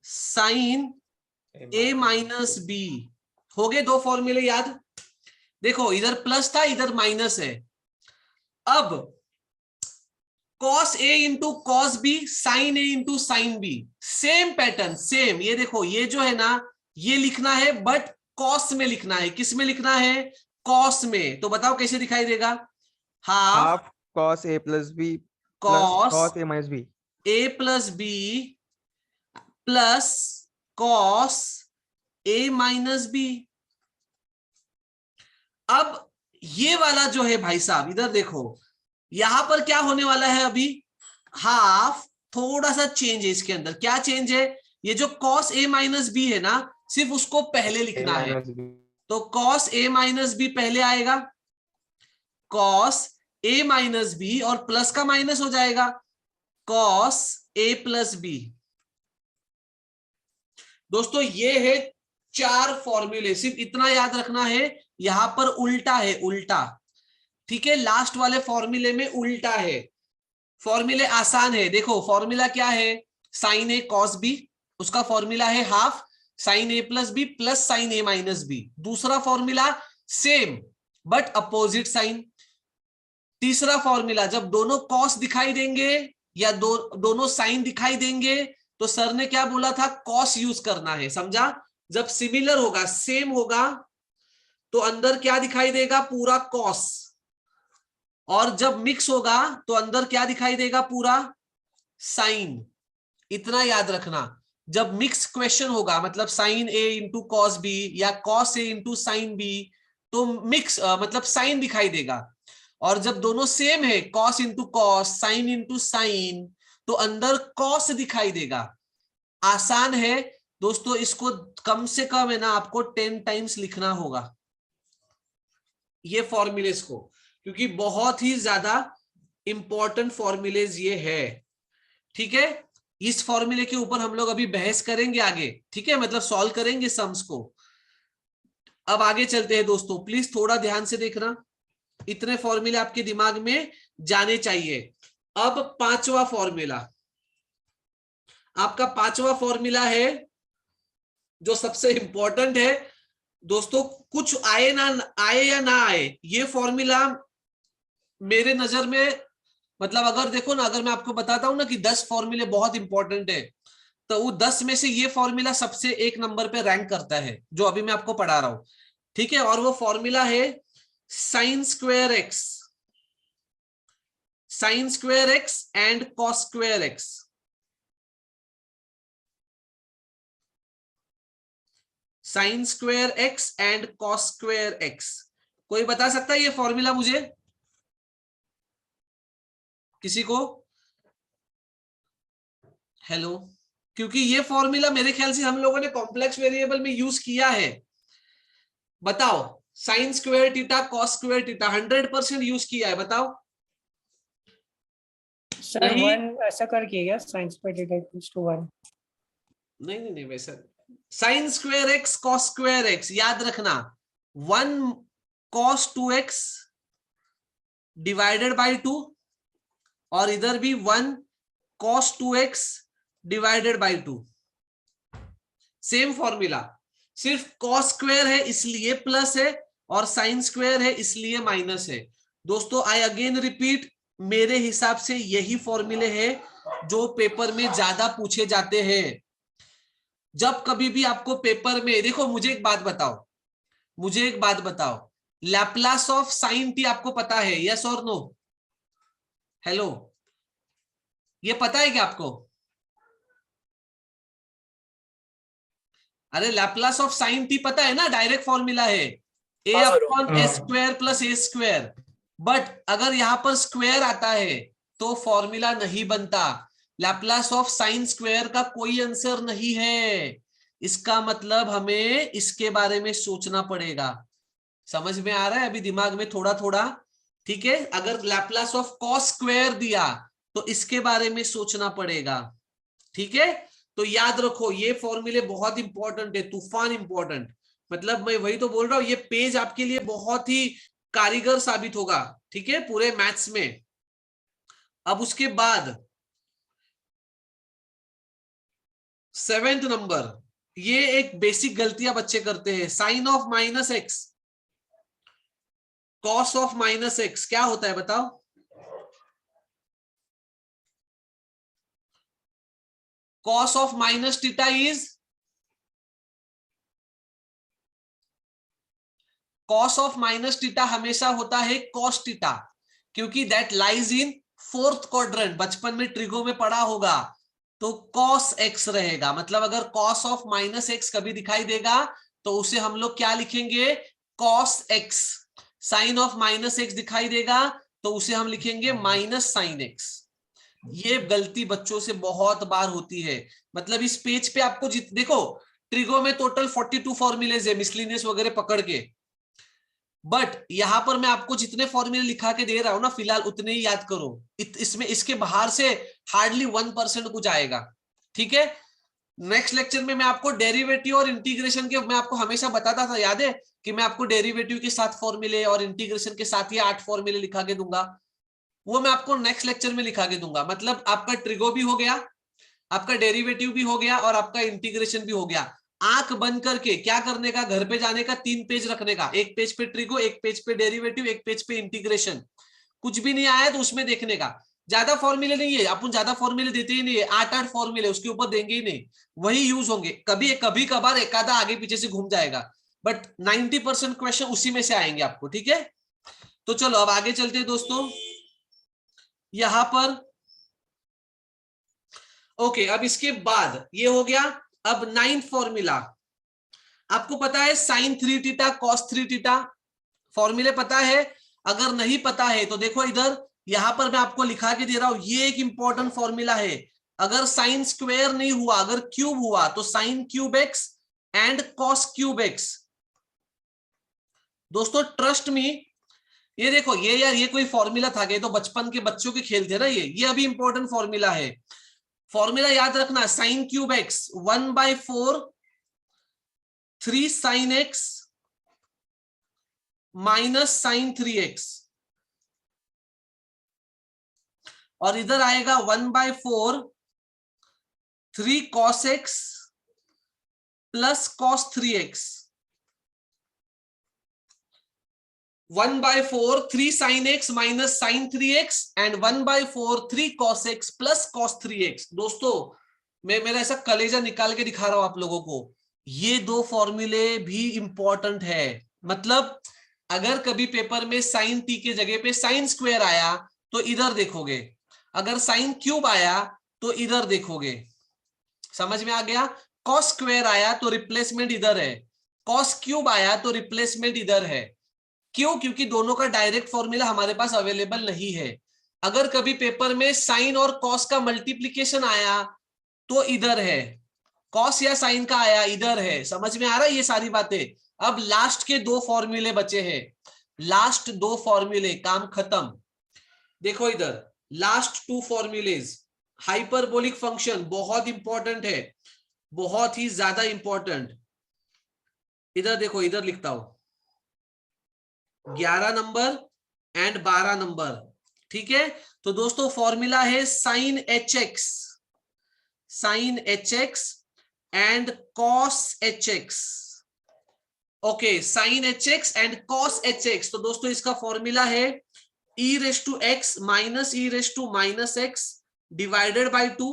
sign a minus B. हो गए दो फॉर्मूले याद। देखो इधर प्लस था, इधर माइनस है। अब cos a into cos b, sine a into sine b, same pattern, same. ये देखो, ये जो है ना, ये लिखना है बट कॉस में लिखना है। किस में लिखना है, कॉस में। तो बताओ कैसे दिखाई देगा, half cos a plus b cos cos a minus b। A plus b plus cos a minus b. अब ये वाला जो है भाई साहब, इधर देखो, यहां पर क्या होने वाला है अभी, हाफ, थोड़ा सा चेंज है इसके अंदर। क्या चेंज है, ये जो कॉस ए माइनस बी है ना, सिर्फ उसको पहले लिखना है। तो कॉस ए माइनस बी पहले आएगा, कॉस ए माइनस बी, और प्लस का माइनस हो जाएगा, कॉस ए प्लस बी। दोस्तों ये है 4 फॉर्मूले, सिर्फ इतना याद रखना है, यहां पर उल्टा है, उल्टा, ठीक है। लास्ट वाले फॉर्मूले में उल्टा है। फॉर्मूले आसान है, देखो फॉर्मूला क्या है, साइन ए कॉस बी, उसका फॉर्मूला है half sine a plus b plus sine a minus b. दूसरा formula same but opposite sign. तीसरा फॉर्मूला, जब दोनों कॉस दिखाई देंगे या दोनों साइन दिखाई देंगे, तो सर ने क्या बोला था, कॉस यूज करना है, समझा। जब सिमिलर होगा, सेम होगा, तो अंदर क्या दिखाई देगा, पूरा कॉस। और जब मिक्स होगा तो अंदर क्या दिखाई देगा, पूरा साइन। इतना याद रखना, जब मिक्स क्वेश्चन होगा, मतलब sign a into cos B या cos a into sine B, तो मिक्स मतलब साइन दिखाई देगा। और जब दोनों सेम है, cos into cos, sine into sine, तो अंदर कॉस दिखाई देगा। आसान है दोस्तों, इसको कम से कम है ना आपको 10 टाइम्स लिखना होगा ये फॉर्मूलेस को, क्योंकि बहुत ही ज्यादा इंपॉर्टेंट फॉर्मूलेज ये है, ठीक है। इस फॉर्मूले के ऊपर हम लोग अभी बहस करेंगे आगे, ठीक है, मतलब सॉल्व करेंगे सम्स को। अब आगे चलते हैं दोस्तों, प्लीज थोड़ा ध्यान से देखना, इतने फॉर्मूले आपके दिमाग में जाने चाहिए। अब पांचवा फॉर्मूला, आपका पांचवा फॉर्मूला है जो सबसे इंपॉर्टेंट है दोस्तों। कुछ आए ना आए या ना आए, ये फॉर्मूला मेरे नजर में, मतलब अगर देखो ना, अगर मैं आपको बताता हूं ना कि 10 फॉर्मूले बहुत इंपॉर्टेंट है, तो वो 10 में से ये फॉर्मूला सबसे 1 नंबर पे रैंक करता है, जो अभी मैं आपको पढ़ा रहा हूं, ठीक है। और वो फॉर्मूला है sign square x, sign square x and cos square x. Sign square x and cos square x. कोई बता सकता है ये फॉर्मूला मुझे, किसी को? हेलो, क्योंकि ये फॉर्मूला मेरे ख्याल से हम लोगों ने कॉम्प्लेक्स वेरिएबल में यूज किया है। बताओ, sine square theta cos square theta 100% use किया है, बताओ। सर 1 ऐसा कर किया गया, sine square theta equals to 1। नहीं वैसा, sine square x cos square x, याद रखना 1 cos 2x डिवाइडेड बाय 2, और इधर भी 1 cos 2x divided by 2। Same formula, सिर्फ cos स्क्वायर है इसलिए प्लस है, और साइन स्क्वायर है इसलिए माइनस है। दोस्तों आई अगेन रिपीट, मेरे हिसाब से यही फॉर्मूले हैं जो पेपर में ज्यादा पूछे जाते हैं। जब कभी भी आपको पेपर में, देखो मुझे एक बात बताओ, मुझे एक बात बताओ, लैप्लास ऑफ साइन टी आपको पता है, यस और नो? हेलो, ये पता है क्या आपको? अरे लैप्लास ऑफ साइन टी पता है ना, डायरेक्ट फॉर्मूला है ए हाँ, अपॉन हाँ। A square plus a square. But अगर यहां पर स्क्वायर आता है तो फॉर्मूला नहीं बनता। लैप्लास ऑफ साइन स्क्वायर का कोई आंसर नहीं है। इसका मतलब हमें इसके बारे में सोचना पड़ेगा। समझ में आ रहा है अभी दिमाग में थोड़ा थोड़ा? ठीक है, अगर लैप्लास ऑफ कॉस स्क्वायर दिया तो इसके बारे में सोचना पड़ेगा। ठीक है, तो याद रखो ये फॉर्मूले बहुत इंपॉर्टेंट है, तूफान इंपॉर्टेंट। मतलब मैं वही तो बोल रहा हूं, ये पेज आपके लिए बहुत ही कारीगर साबित होगा, ठीक है, पूरे मैथ्स में। अब उसके बाद 7th नंबर, ये एक बेसिक गलतियां बच्चे करते हैं। Sine of minus x, cos of minus x क्या होता है बताओ? Cos of minus theta is, cos of minus theta हमेशा होता है कॉस थीटा, क्योंकि that lies in 4th quadrant. बचपन में ट्रिगो में पढ़ा होगा, तो कॉस एक्स रहेगा। मतलब अगर कॉस ऑफ माइनस एक्स कभी दिखाई देगा तो उसे हम लोग क्या लिखेंगे? Cos x. Sine of minus x दिखाई देगा तो उसे हम लिखेंगे माइनस साइन एक्स। ये गलती बच्चों से बहुत बार होती है। मतलब इस पेज पे आपको देखो, ट्रिगो में टोटल 42 फॉर्मूलेज है, मिसलिनियस वगैरह पकड़ के। बट यहां पर मैं आपको जितने फॉर्मूले लिखा के दे रहा हूं ना फिलहाल, उतने ही याद करो। इसमें इसके बाहर से हार्डली 1% कुछ आएगा। ठीक है, नेक्स्ट लेक्चर में मैं आपको डेरिवेटिव और इंटीग्रेशन के, मैं आपको हमेशा बताता था, याद है कि मैं आपको डेरिवेटिव के साथ फॉर्मूले और इंटीग्रेशन के साथ ही 8 फॉर्मूले लिखा के दूंगा। वो मैं आपको नेक्स्ट लेक्चर में लिखा के दूंगा। मतलब आपका ट्रिगो भी हो गया, आपका डेरिवेटिव भी हो गया और आपका इंटीग्रेशन भी हो गया। आंख बंद करके क्या करने का, घर पे जाने का 3 पेज रखने का, एक पेज पे ट्रिगो, एक पेज पे डेरिवेटिव, एक पेज पे इंटीग्रेशन। कुछ भी नहीं आया तो उसमें देखने का। ज्यादा फॉर्मूले नहीं है, अपन ज्यादा फॉर्मूले देते ही नहीं है, 8 फॉर्मूले उसके ऊपर देंगे ही नहीं, वही यूज होंगे। कभी कभी कभार एक आधा आगे पीछे से घूम जाएगा, बट 90% क्वेश्चन उसी में से आएंगे आपको। ठीक है, तो चलो अब आगे चलते हैं दोस्तों। यहां पर ओके, अब इसके बाद ये हो गया। अब 9th फॉर्मूला आपको पता है, साइन 3 थीटा कॉस 3 थीटा, फॉर्मूले पता है? अगर नहीं पता है तो देखो इधर, यहां पर मैं आपको लिखा के दे रहा हूं, ये एक इंपॉर्टेंट फॉर्मूला है। अगर साइन स्क्वायर नहीं हुआ, अगर क्यूब हुआ तो sign cube x and cos cube x. दोस्तों ट्रस्ट मी, ये देखो, ये यार ये कोई फॉर्मूला था क्या? तो बचपन के बच्चों के खेल थे ना ये अभी इंपॉर्टेंट फॉर्मूला है। फॉर्मूला याद रखना, sine cube x 1/4 3 sine x minus sine 3x, और इधर आएगा 1/4 3 cos x plus cos 3x। 1/4 3 sin x minus sine 3x and 1/4 3 cos x plus cos 3x। दोस्तों मैं मेरा ऐसा कलेजा निकाल के दिखा रहा हूं आप लोगों को, ये दो फॉर्मूले भी इंपॉर्टेंट है। मतलब अगर कभी पेपर में साइन टी के जगह पे साइन स्क्वायर आया तो इधर देखोगे, अगर साइन क्यूब आया तो इधर देखोगे। समझ में आ गया? कॉस स्क्वायर आया तो रिप्लेसमेंट इधर है, कॉस क्यूब आया तो रिप्लेसमेंट इधर है। क्यों? क्योंकि दोनों का डायरेक्ट फॉर्मूला हमारे पास अवेलेबल नहीं है। अगर कभी पेपर में साइन और कॉस का मल्टीप्लीकेशन आया तो इधर है, कॉस या साइन का आया इधर है। समझ में आ रहा है ये सारी बातें? अब लास्ट के 2 फॉर्मूले बचे हैं, लास्ट 2 फॉर्मूले, काम खत्म। देखो इधर लास्ट 2 फॉर्मूलेज। हाइपरबोलिक फंक्शन बहुत इंपॉर्टेंट है, बहुत ही ज्यादा इंपॉर्टेंट। इधर देखो, इधर लिखता हूं 11 नंबर एंड 12 नंबर। ठीक है, तो दोस्तों फॉर्मूला है sine h x, sine h x and cos h x. Okay, sine h x and cos h x. तो दोस्तों इसका फॉर्मूला है e raise to x minus e raise to minus x divided by 2।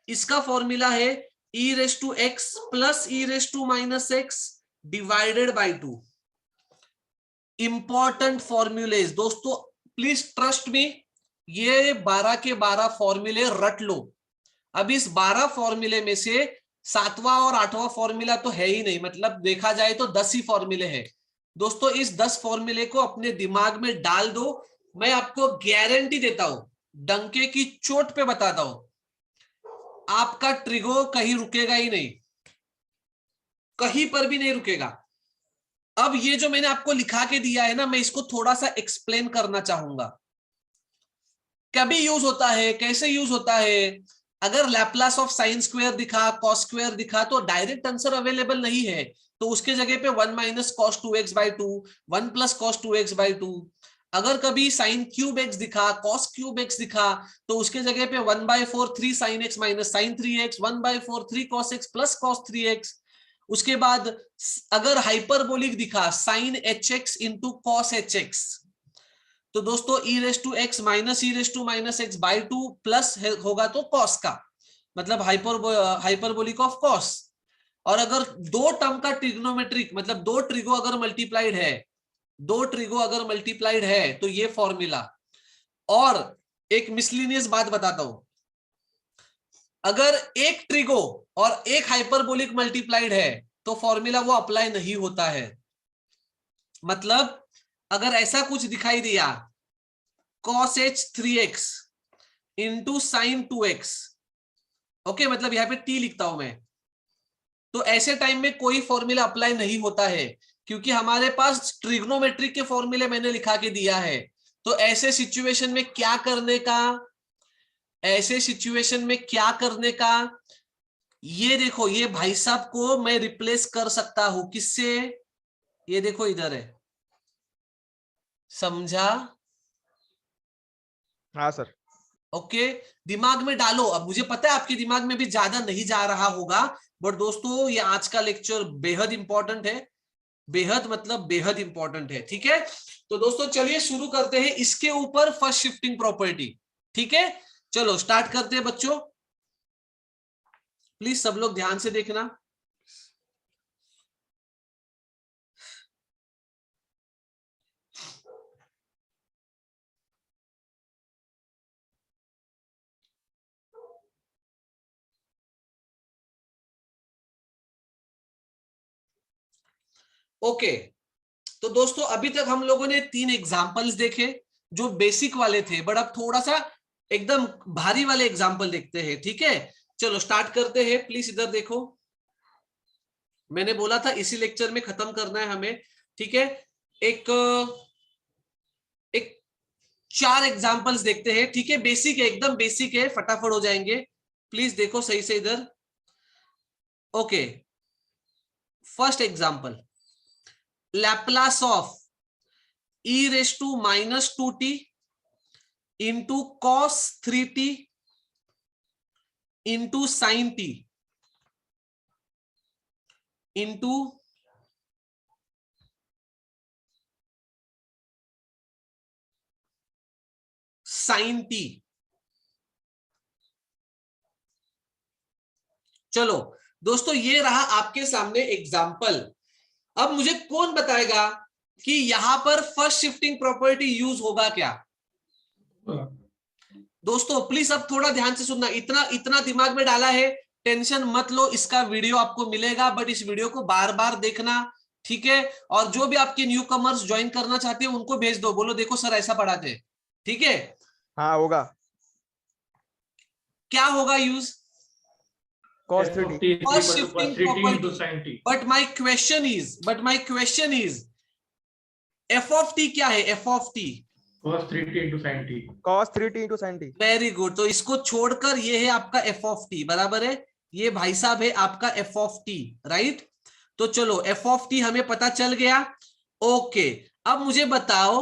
इसका फॉर्मूला है e raise to x plus e raise to minus x divided by 2। Important formulas दोस्तों, प्लीज ट्रस्ट मी, ये 12 के 12 फॉर्मूले रट लो। अब इस 12 फॉर्मूले में से 7वां और 8वां फॉर्मूला तो है ही नहीं, मतलब देखा जाए तो 10 ही फॉर्मूले हैं दोस्तों। इस 10 फॉर्मूले को अपने दिमाग में डाल दो, मैं आपको गारंटी देता हूं, डंके की चोट पे बताता हूं, आपका ट्रिगो कहीं रुकेगा ही नहीं, कहीं पर भी नहीं रुकेगा। अब ये जो मैंने आपको लिखा के दिया है ना, मैं इसको थोड़ा सा एक्सप्लेन करना चाहूंगा। कभी यूज होता है, कैसे यूज होता है, अगर लैप्लास ऑफ साइन स्क्वायर दिखा, कॉस स्क्वायर दिखा, तो डायरेक्ट आंसर अवेलेबल नहीं है, तो उसके जगह पे 1 minus cos 2x/2, 1 plus cos 2x/2। अगर कभी साइन क्यूब एक्स दिखा, कॉस क्यूब एक्स दिखा, तो उसके जगह पे 1/4 3 sine x minus sine 3x, 1/4 3 cos x plus cos 3x। उसके बाद अगर हाइपरबोलिक दिखा, sine hx into cos hx, तो दोस्तों e⁻x माइनस e⁻x/2 प्लस होगा तो कॉस का, मतलब हाइपरबोलिक ऑफ कॉस। और अगर दो टर्म का ट्रिग्नोमेट्रिक, मतलब दो ट्रिगो अगर मल्टीप्लाइड है, दो ट्रिगो अगर मल्टीप्लाइड है, तो ये फॉर्मूला। और एक मिसलिनियस बात बताता हूं, अगर एक ट्रिगो और एक हाइपरबोलिक मल्टीप्लाइड है, तो फॉर्मूला वो अप्लाई नहीं होता है। मतलब अगर ऐसा कुछ दिखाई दिया, cos h 3x into sine 2x, okay, मतलब यहां पे t लिखता हूं मैं, तो ऐसे टाइम में कोई फॉर्मूला अप्लाई नहीं होता है, क्योंकि हमारे पास ट्रिग्नोमेट्रिक के फॉर्मूले मैंने लिखा के दिया है। तो ऐसे सिचुएशन में क्या करने का, ऐसे सिचुएशन में क्या करने का, ये देखो, ये भाई साहब को मैं रिप्लेस कर सकता हूं किससे, ये देखो इधर है, समझा? हाँ सर। ओके, दिमाग में डालो। अब मुझे पता है आपके दिमाग में भी ज्यादा नहीं जा रहा होगा, बट दोस्तों ये आज का लेक्चर बेहद इंपॉर्टेंट है, बेहद मतलब बेहद इंपॉर्टेंट है, ठीक है? तो दोस्तों चलिए शुरू करते हैं इसके ऊपर फर्स्ट शिफ्टिंग प्रॉपर्टी, ठीक है? चलो स्टार्ट करते हैं बच्चों, प्लीज सब लोग ध्यान से देखना। ओके, तो दोस्तों अभी तक हम लोगों ने 3 एग्जांपल्स देखे जो बेसिक वाले थे, बट अब थोड़ा सा एकदम भारी वाले एग्जांपल देखते हैं, ठीक है? चलो स्टार्ट करते हैं, प्लीज इधर देखो, मैंने बोला था इसी लेक्चर में खत्म करना है हमें, ठीक है? एक 4 एग्जांपल्स देखते हैं, ठीक है? बेसिक है, एकदम बेसिक है, फटाफट हो जाएंगे, प्लीज देखो सही से इधर। Okay, first example, Laplace of e⁻²t into cos 3t into sin t into sin t। चलो दोस्तों ये रहा आपके सामने एग्जाम्पल। अब मुझे कौन बताएगा कि यहां पर फर्स्ट शिफ्टिंग प्रॉपर्टी यूज होगा क्या? दोस्तों प्लीज अब थोड़ा ध्यान से सुनना, इतना इतना दिमाग में डाला है, टेंशन मत लो, इसका वीडियो आपको मिलेगा, बट इस वीडियो को बार बार देखना, ठीक है? और जो भी आपके न्यू कमर्स ज्वाइन करना चाहते हैं उनको भेज दो, बोलो देखो सर ऐसा पढ़ाते हैं, ठीक है? हाँ होगा। क्या होगा use? cos 3t। First shifting property. But my question is f of t क्या है? f of t cos 3t into sin t। cos 3t into sin t। Very good, तो इसको छोड़कर ये है आपका f of t, बराबर है? ये भाई साहब है आपका f of t, राइट? तो चलो f of t हमें पता चल गया। ओके, अब मुझे बताओ,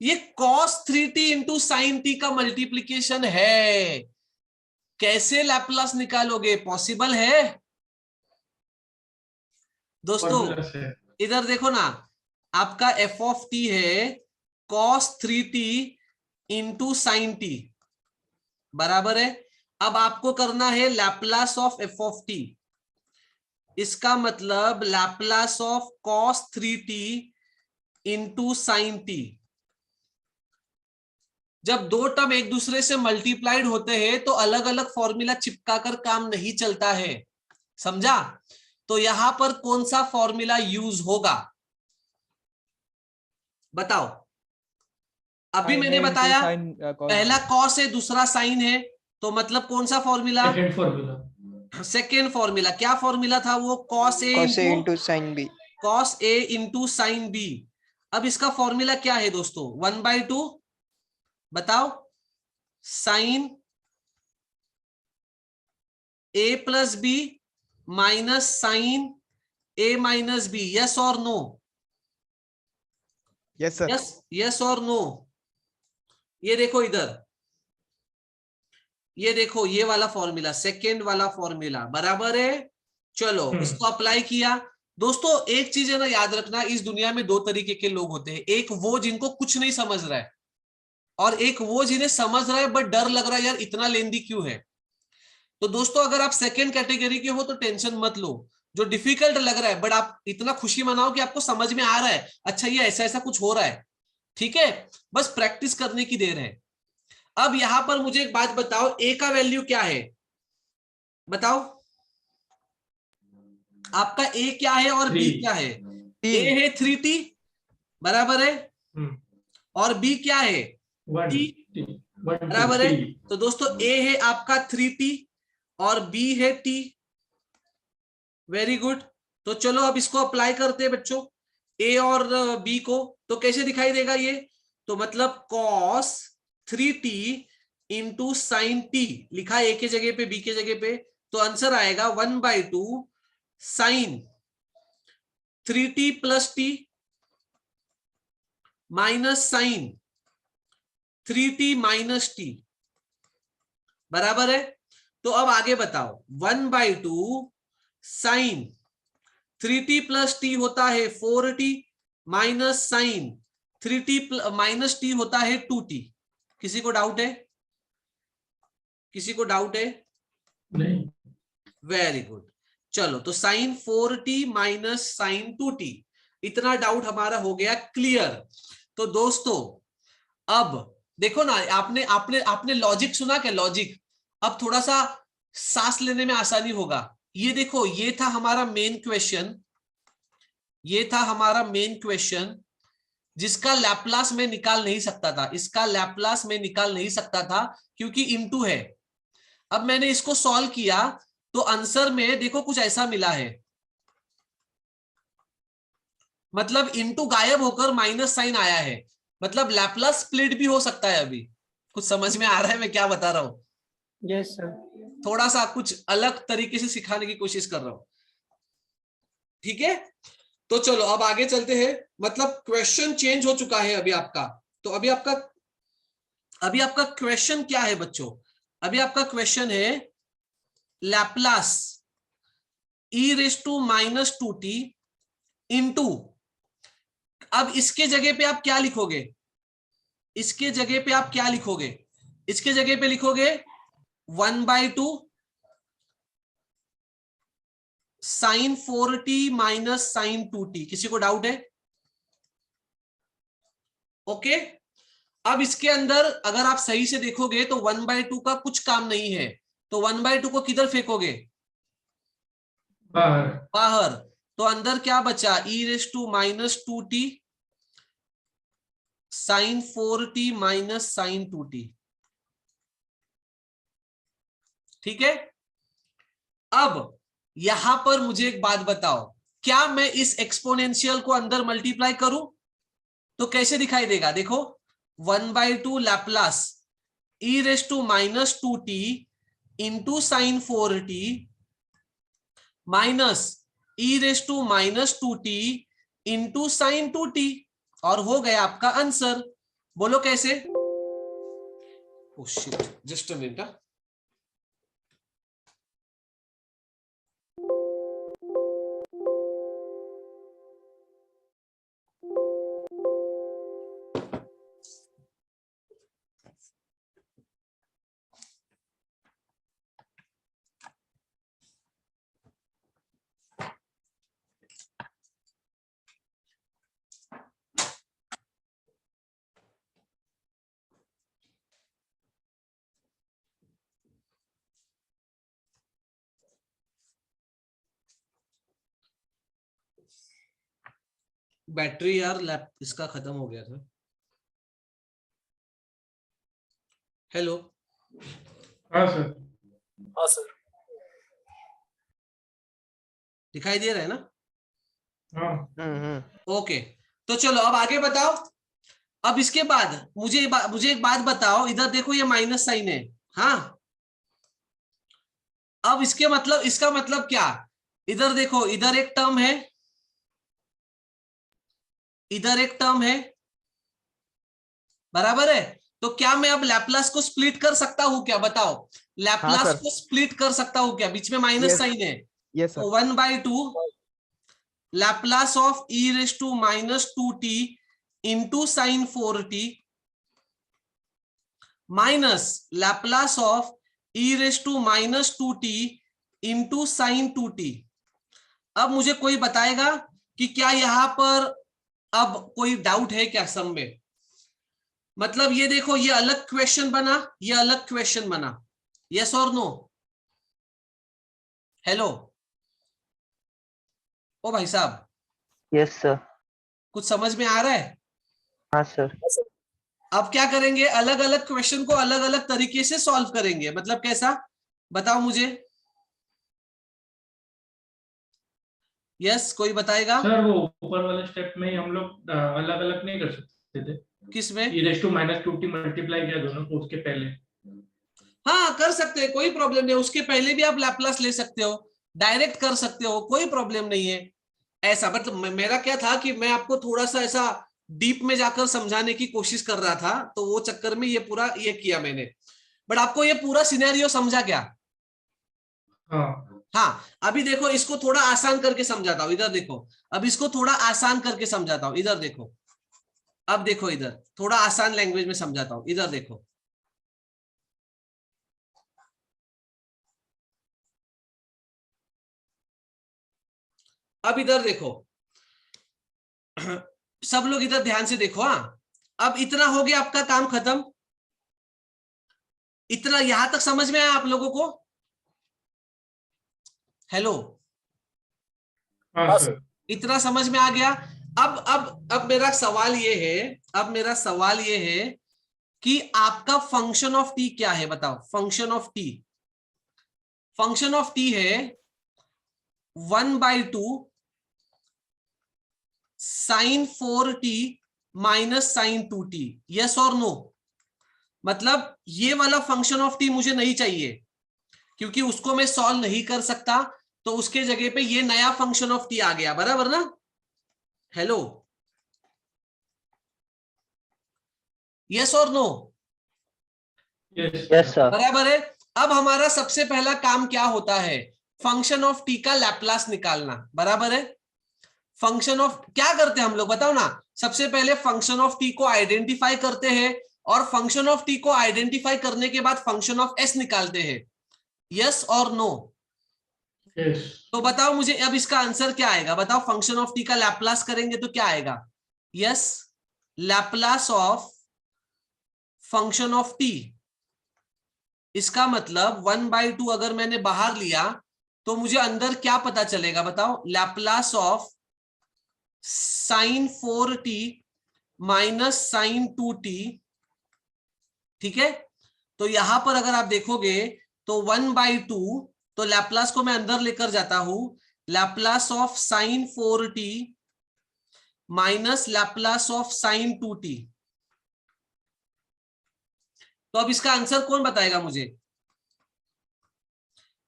ये cos 3t into sin t का मल्टीप्लीकेशन है, कैसे लैप्लास निकालोगे? पॉसिबल है दोस्तों? इधर देखो ना, आपका f of t है cos 3t into sign t, बराबर है? अब आपको करना है Laplace of f of t, इसका मतलब Laplace of cos 3t into sine T. जब दो टर्म एक दूसरे से मल्टीप्लाइड होते हैं तो अलग अलग फॉर्मूला चिपका कर काम नहीं चलता है, समझा? तो यहां पर कौन सा फॉर्मूला यूज होगा बताओ? अभी मैंने बताया पहला कॉस है, दूसरा साइन है, तो मतलब कौन सा formula? Second formula. Second formula. क्या फॉर्मूला था वो? Cos a into sine B. Cos a into sine B. अब इसका फॉर्मूला क्या है दोस्तों? 1/2 बताओ, sign a plus B minus sign a minus B. Yes और नो? Yes sir. यस और नो? ये देखो इधर, ये देखो ये वाला फॉर्मूला, सेकेंड वाला फॉर्मूला बराबर है। चलो इसको अप्लाई किया। दोस्तों एक चीज है ना याद रखना, इस दुनिया में दो तरीके के लोग होते हैं। एक वो जिनको कुछ नहीं समझ रहा है, और एक वो जिन्हें समझ रहा है बट डर लग रहा है यार इतना लेंदी क्यों है। तो दोस्तों अगर आप सेकेंड कैटेगरी के हो तो टेंशन मत लो। जो डिफिकल्ट लग रहा है बट आप इतना खुशी मनाओ कि आपको समझ में आ रहा है, अच्छा ये ऐसा ऐसा कुछ हो रहा है, ठीक है? बस प्रैक्टिस करने की देर है। अब यहां पर मुझे एक बात बताओ, ए का वैल्यू क्या है बताओ? आपका ए क्या है और बी क्या है? ए है 3t बराबर है, और बी क्या है? t बराबर है। तो दोस्तों ए है आपका 3t और बी है t। Very good. तो चलो अब इसको अप्लाई करते हैं बच्चों, ए और बी को। तो कैसे दिखाई देगा ये? तो मतलब cos 3t into sine T लिखा है, ए के जगह पे बी के जगह पे, तो आंसर आएगा 1/2 sine 3t plus t minus sine 3t minus t बराबर है। तो अब आगे बताओ, 1/2 साइन 3t प्लस टी होता है 4t minus sine 3t minus T होता है 2t। किसी को डाउट है? किसी को डाउट है? नहीं। Very good. चलो तो sign 4t minus sine 2t, इतना डाउट हमारा हो गया क्लियर। तो दोस्तों अब देखो ना, आपने आपने आपने लॉजिक सुना क्या? लॉजिक। अब थोड़ा सा सांस लेने में आसानी होगा। ये देखो, ये था हमारा मेन क्वेश्चन, ये था हमारा मेन क्वेश्चन जिसका लैप्लास में निकाल नहीं सकता था, इसका लैप्लास में निकाल नहीं सकता था क्योंकि इनटू है। अब मैंने इसको सॉल्व किया तो आंसर में देखो कुछ ऐसा मिला है, मतलब इनटू गायब होकर माइनस साइन आया है, मतलब लैप्लास स्प्लिट भी हो सकता है। अभी कुछ समझ में आ रहा है मैं क्या बता रहा हूं? Yes sir. थोड़ा सा कुछ अलग तरीके से सिखाने की कोशिश कर रहा हूं, ठीक है? तो चलो अब आगे चलते हैं। मतलब क्वेश्चन चेंज हो चुका है अभी आपका। तो अभी आपका क्वेश्चन क्या है बच्चों? अभी आपका क्वेश्चन है Laplace e raise to minus 2t into, अब इसके जगह पे आप क्या लिखोगे? इसके जगह पे आप क्या लिखोगे? इसके जगह पे लिखोगे 1/2 sine 4t minus sine 2t। किसी को डाउट है? ओके। अब इसके अंदर अगर आप सही से देखोगे तो 1/2 का कुछ काम नहीं है, तो 1/2 को किधर फेंकोगे? बाहर। बाहर। तो अंदर क्या बचा? E raise to minus 2t sine 4t minus sine 2t, ठीक है? अब यहां पर मुझे एक बात बताओ, क्या मैं इस एक्सपोनेंशियल को अंदर मल्टीप्लाई करूं तो कैसे दिखाई देगा? देखो 1/2 Laplace e raise to minus 2t into sine 4t minus e raise to minus 2t into sine 2t, और हो गया आपका आंसर। बोलो कैसे? Oh shit, just a minute. Battery यार लैप इसका खत्म हो गया था। हेलो हाँ सर। हाँ सर। दिखाई दे रहा है ना? हाँ ओके, तो चलो अब आगे बताओ। अब इसके बाद मुझे एक बात बताओ, इधर देखो ये माइनस साइन है, हाँ। अब इसका मतलब क्या? इधर देखो, इधर एक टर्म है, इधर एक टर्म है, बराबर है। तो क्या मैं अब लैपलास को स्प्लिट कर सकता हूं क्या? बताओ, लैपलास सर। को स्प्लिट कर सकता हूं क्या? बीच में माइनस साइन है, यस तो sir. 1/2 Laplace of e raise to -2t into sine 4t minus Laplace of e raise to -2t into sine 2t। अब मुझे कोई बताएगा कि क्या यहां पर अब कोई डाउट है क्या सम में? मतलब ये देखो, ये अलग क्वेश्चन बना, ये अलग क्वेश्चन बना, यस और नो? हेलो ओ भाई साहब, यस सर। कुछ समझ में आ रहा है? हाँ सर। अब क्या करेंगे, अलग अलग क्वेश्चन को अलग अलग तरीके से सॉल्व करेंगे। मतलब कैसा, बताओ मुझे। यस, कोई बताएगा? सर, वो ऊपर वाले स्टेप में ही हम लोग अलग अलग नहीं कर सकते थे? किसमें? e raise to -2t multiply किया दोनों को उसके पहले। हाँ कर सकते हैं, कोई प्रॉब्लम नहीं। उसके पहले भी आप लैपलास ले सकते हो, डायरेक्ट कर सकते हो, कोई प्रॉब्लम नहीं है। ऐसा मतलब मेरा क्या था कि मैं आपको थोड़ा सा ऐसा डीप में जाकर समझाने की कोशिश कर रहा था, तो वो चक्कर में ये पूरा ये किया मैंने। बट आपको ये पूरा सिनेरियो समझा क्या? हाँ हाँ, अभी देखो इसको थोड़ा आसान करके समझाता हूं, इधर देखो। अब इसको थोड़ा आसान करके समझाता हूं, इधर देखो। अब देखो, इधर थोड़ा आसान लैंग्वेज में समझाता हूं, इधर देखो। अब इधर देखो, सब लोग इधर ध्यान से देखो। हाँ, अब इतना हो गया, आपका काम खत्म। इतना यहां तक समझ में आया आप लोगों को? हेलो, हाँ सर। इतना समझ में आ गया? अब मेरा सवाल ये है, अब मेरा सवाल ये है कि आपका फंक्शन ऑफ टी क्या है? बताओ, function of t. Function of t है 1/2 sine 4t minus sine 2t। Yes और नो? मतलब ये वाला फंक्शन ऑफ टी मुझे नहीं चाहिए, क्योंकि उसको मैं सॉल्व नहीं कर सकता। तो उसके जगह पे ये नया फंक्शन ऑफ टी आ गया, बराबर ना? हेलो, यस और नो? Yes sir. बराबर है। अब हमारा सबसे पहला काम क्या होता है? फंक्शन ऑफ टी का लैपलास निकालना, बराबर है। फंक्शन ऑफ क्या करते हैं हम लोग, बताओ ना। सबसे पहले फंक्शन ऑफ टी को आइडेंटिफाई करते हैं, और फंक्शन ऑफ टी को आइडेंटिफाई करने के बाद फंक्शन ऑफ एस निकालते हैं। यस और नो? यस। तो बताओ मुझे, अब इसका आंसर क्या आएगा? बताओ, फंक्शन ऑफ टी का लैपलास करेंगे तो क्या आएगा? Yes, Laplace of function of T. इसका मतलब 1/2 अगर मैंने बाहर लिया तो मुझे अंदर क्या पता चलेगा? बताओ, Laplace of sine 4t minus sine 2t। ठीक है, तो यहां पर अगर आप देखोगे तो 1/2, तो लैपलास को मैं अंदर लेकर जाता हूं, Laplace of sine 4t minus Laplace of sine 2t। तो अब इसका आंसर कौन बताएगा मुझे?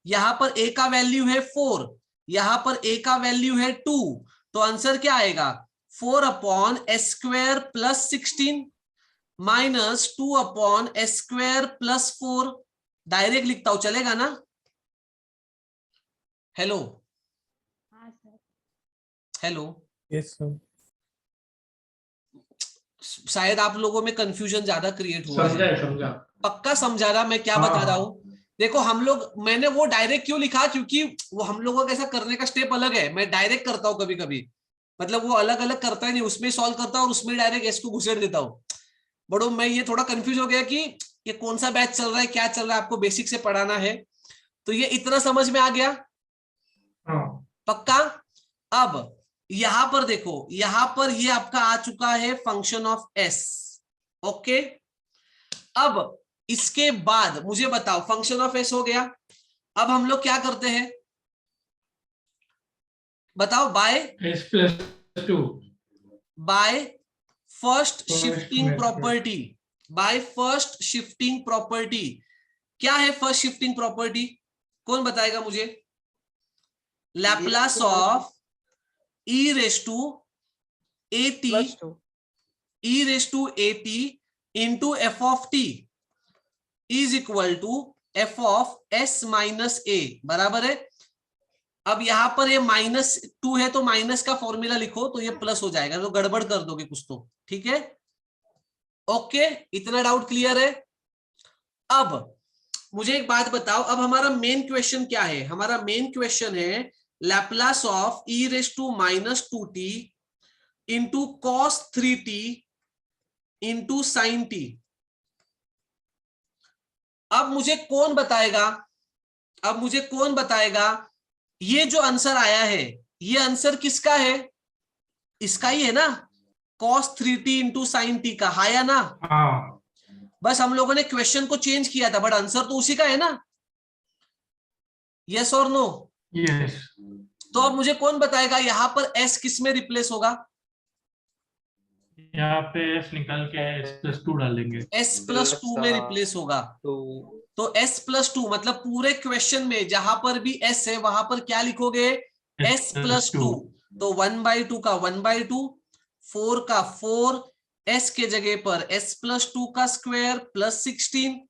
यहां पर a का वैल्यू है 4, यहां पर a का वैल्यू है 2, तो आंसर क्या आएगा? 4/s² + 16 minus 2/s² + 4। डायरेक्ट लिखता हूं, चलेगा ना? Hello, hello, yes sir. शायद आप लोगों में कंफ्यूजन ज्यादा क्रिएट हुआ है। समझा समझा। पक्का समझा रहा मैं क्या बता रहा हूं? देखो हम लोग, मैंने वो डायरेक्ट क्यों लिखा, क्योंकि वो हम लोगों का ऐसा करने का स्टेप अलग है। मैं डायरेक्ट करता हूं कभी कभी, मतलब वो अलग अलग करता है नहीं, उसमें सॉल्व करता हूं और उसमें डायरेक्ट एस को घुसेड़ देता हूं। बड़ो मैं ये थोड़ा कंफ्यूज हो गया कि ये कौन सा बैच चल रहा है, क्या चल रहा है, आपको बेसिक से पढ़ाना है। तो ये इतना समझ में आ गया? हाँ पक्का? अब यहां पर देखो, यहां पर ये आपका आ चुका है फंक्शन ऑफ एस। ओके, अब इसके बाद मुझे बताओ, फंक्शन ऑफ एस हो गया, अब हम लोग क्या करते हैं बताओ? S+2 by first shifting method. Property, by first shifting property. क्या है फर्स्ट शिफ्टिंग प्रॉपर्टी? कौन बताएगा मुझे? Laplace of e raise to a t, e raise to a t into f of t is equal to f of s minus a, बराबर है। अब यहां पर ये -2 है तो माइनस का फॉर्मूला लिखो तो ये प्लस हो जाएगा, तो गड़बड़ कर दोगे कुछ तो, ठीक है? ओके, इतना डाउट क्लियर है? अब मुझे एक बात बताओ, अब हमारा मेन क्वेश्चन क्या है? हमारा मेन क्वेश्चन है Laplace of e raise to -2t into cos 3t into sine t. अब मुझे कौन बताएगा ये जो आंसर आया है, ये आंसर किसका है? इसका ही है ना, cos 3t into sine T का, हाया ना? हाँ, बस हम लोगों ने क्वेश्चन को चेंज किया था, बट आंसर तो उसी का है ना? यस और नो? यस। तो अब मुझे कौन बताएगा यहां पर s किस में रिप्लेस होगा? यहाँ पे S निकाल के S+2 डालेंगे। s+2 में रिप्लेस होगा। तो s+2 मतलब पूरे क्वेश्चन में जहां पर भी s है वहां पर क्या लिखोगे? s+2। तो 1/2 का 1/2, 4 का 4, s के जगह पर s+2 का स्क्वायर प्लस 16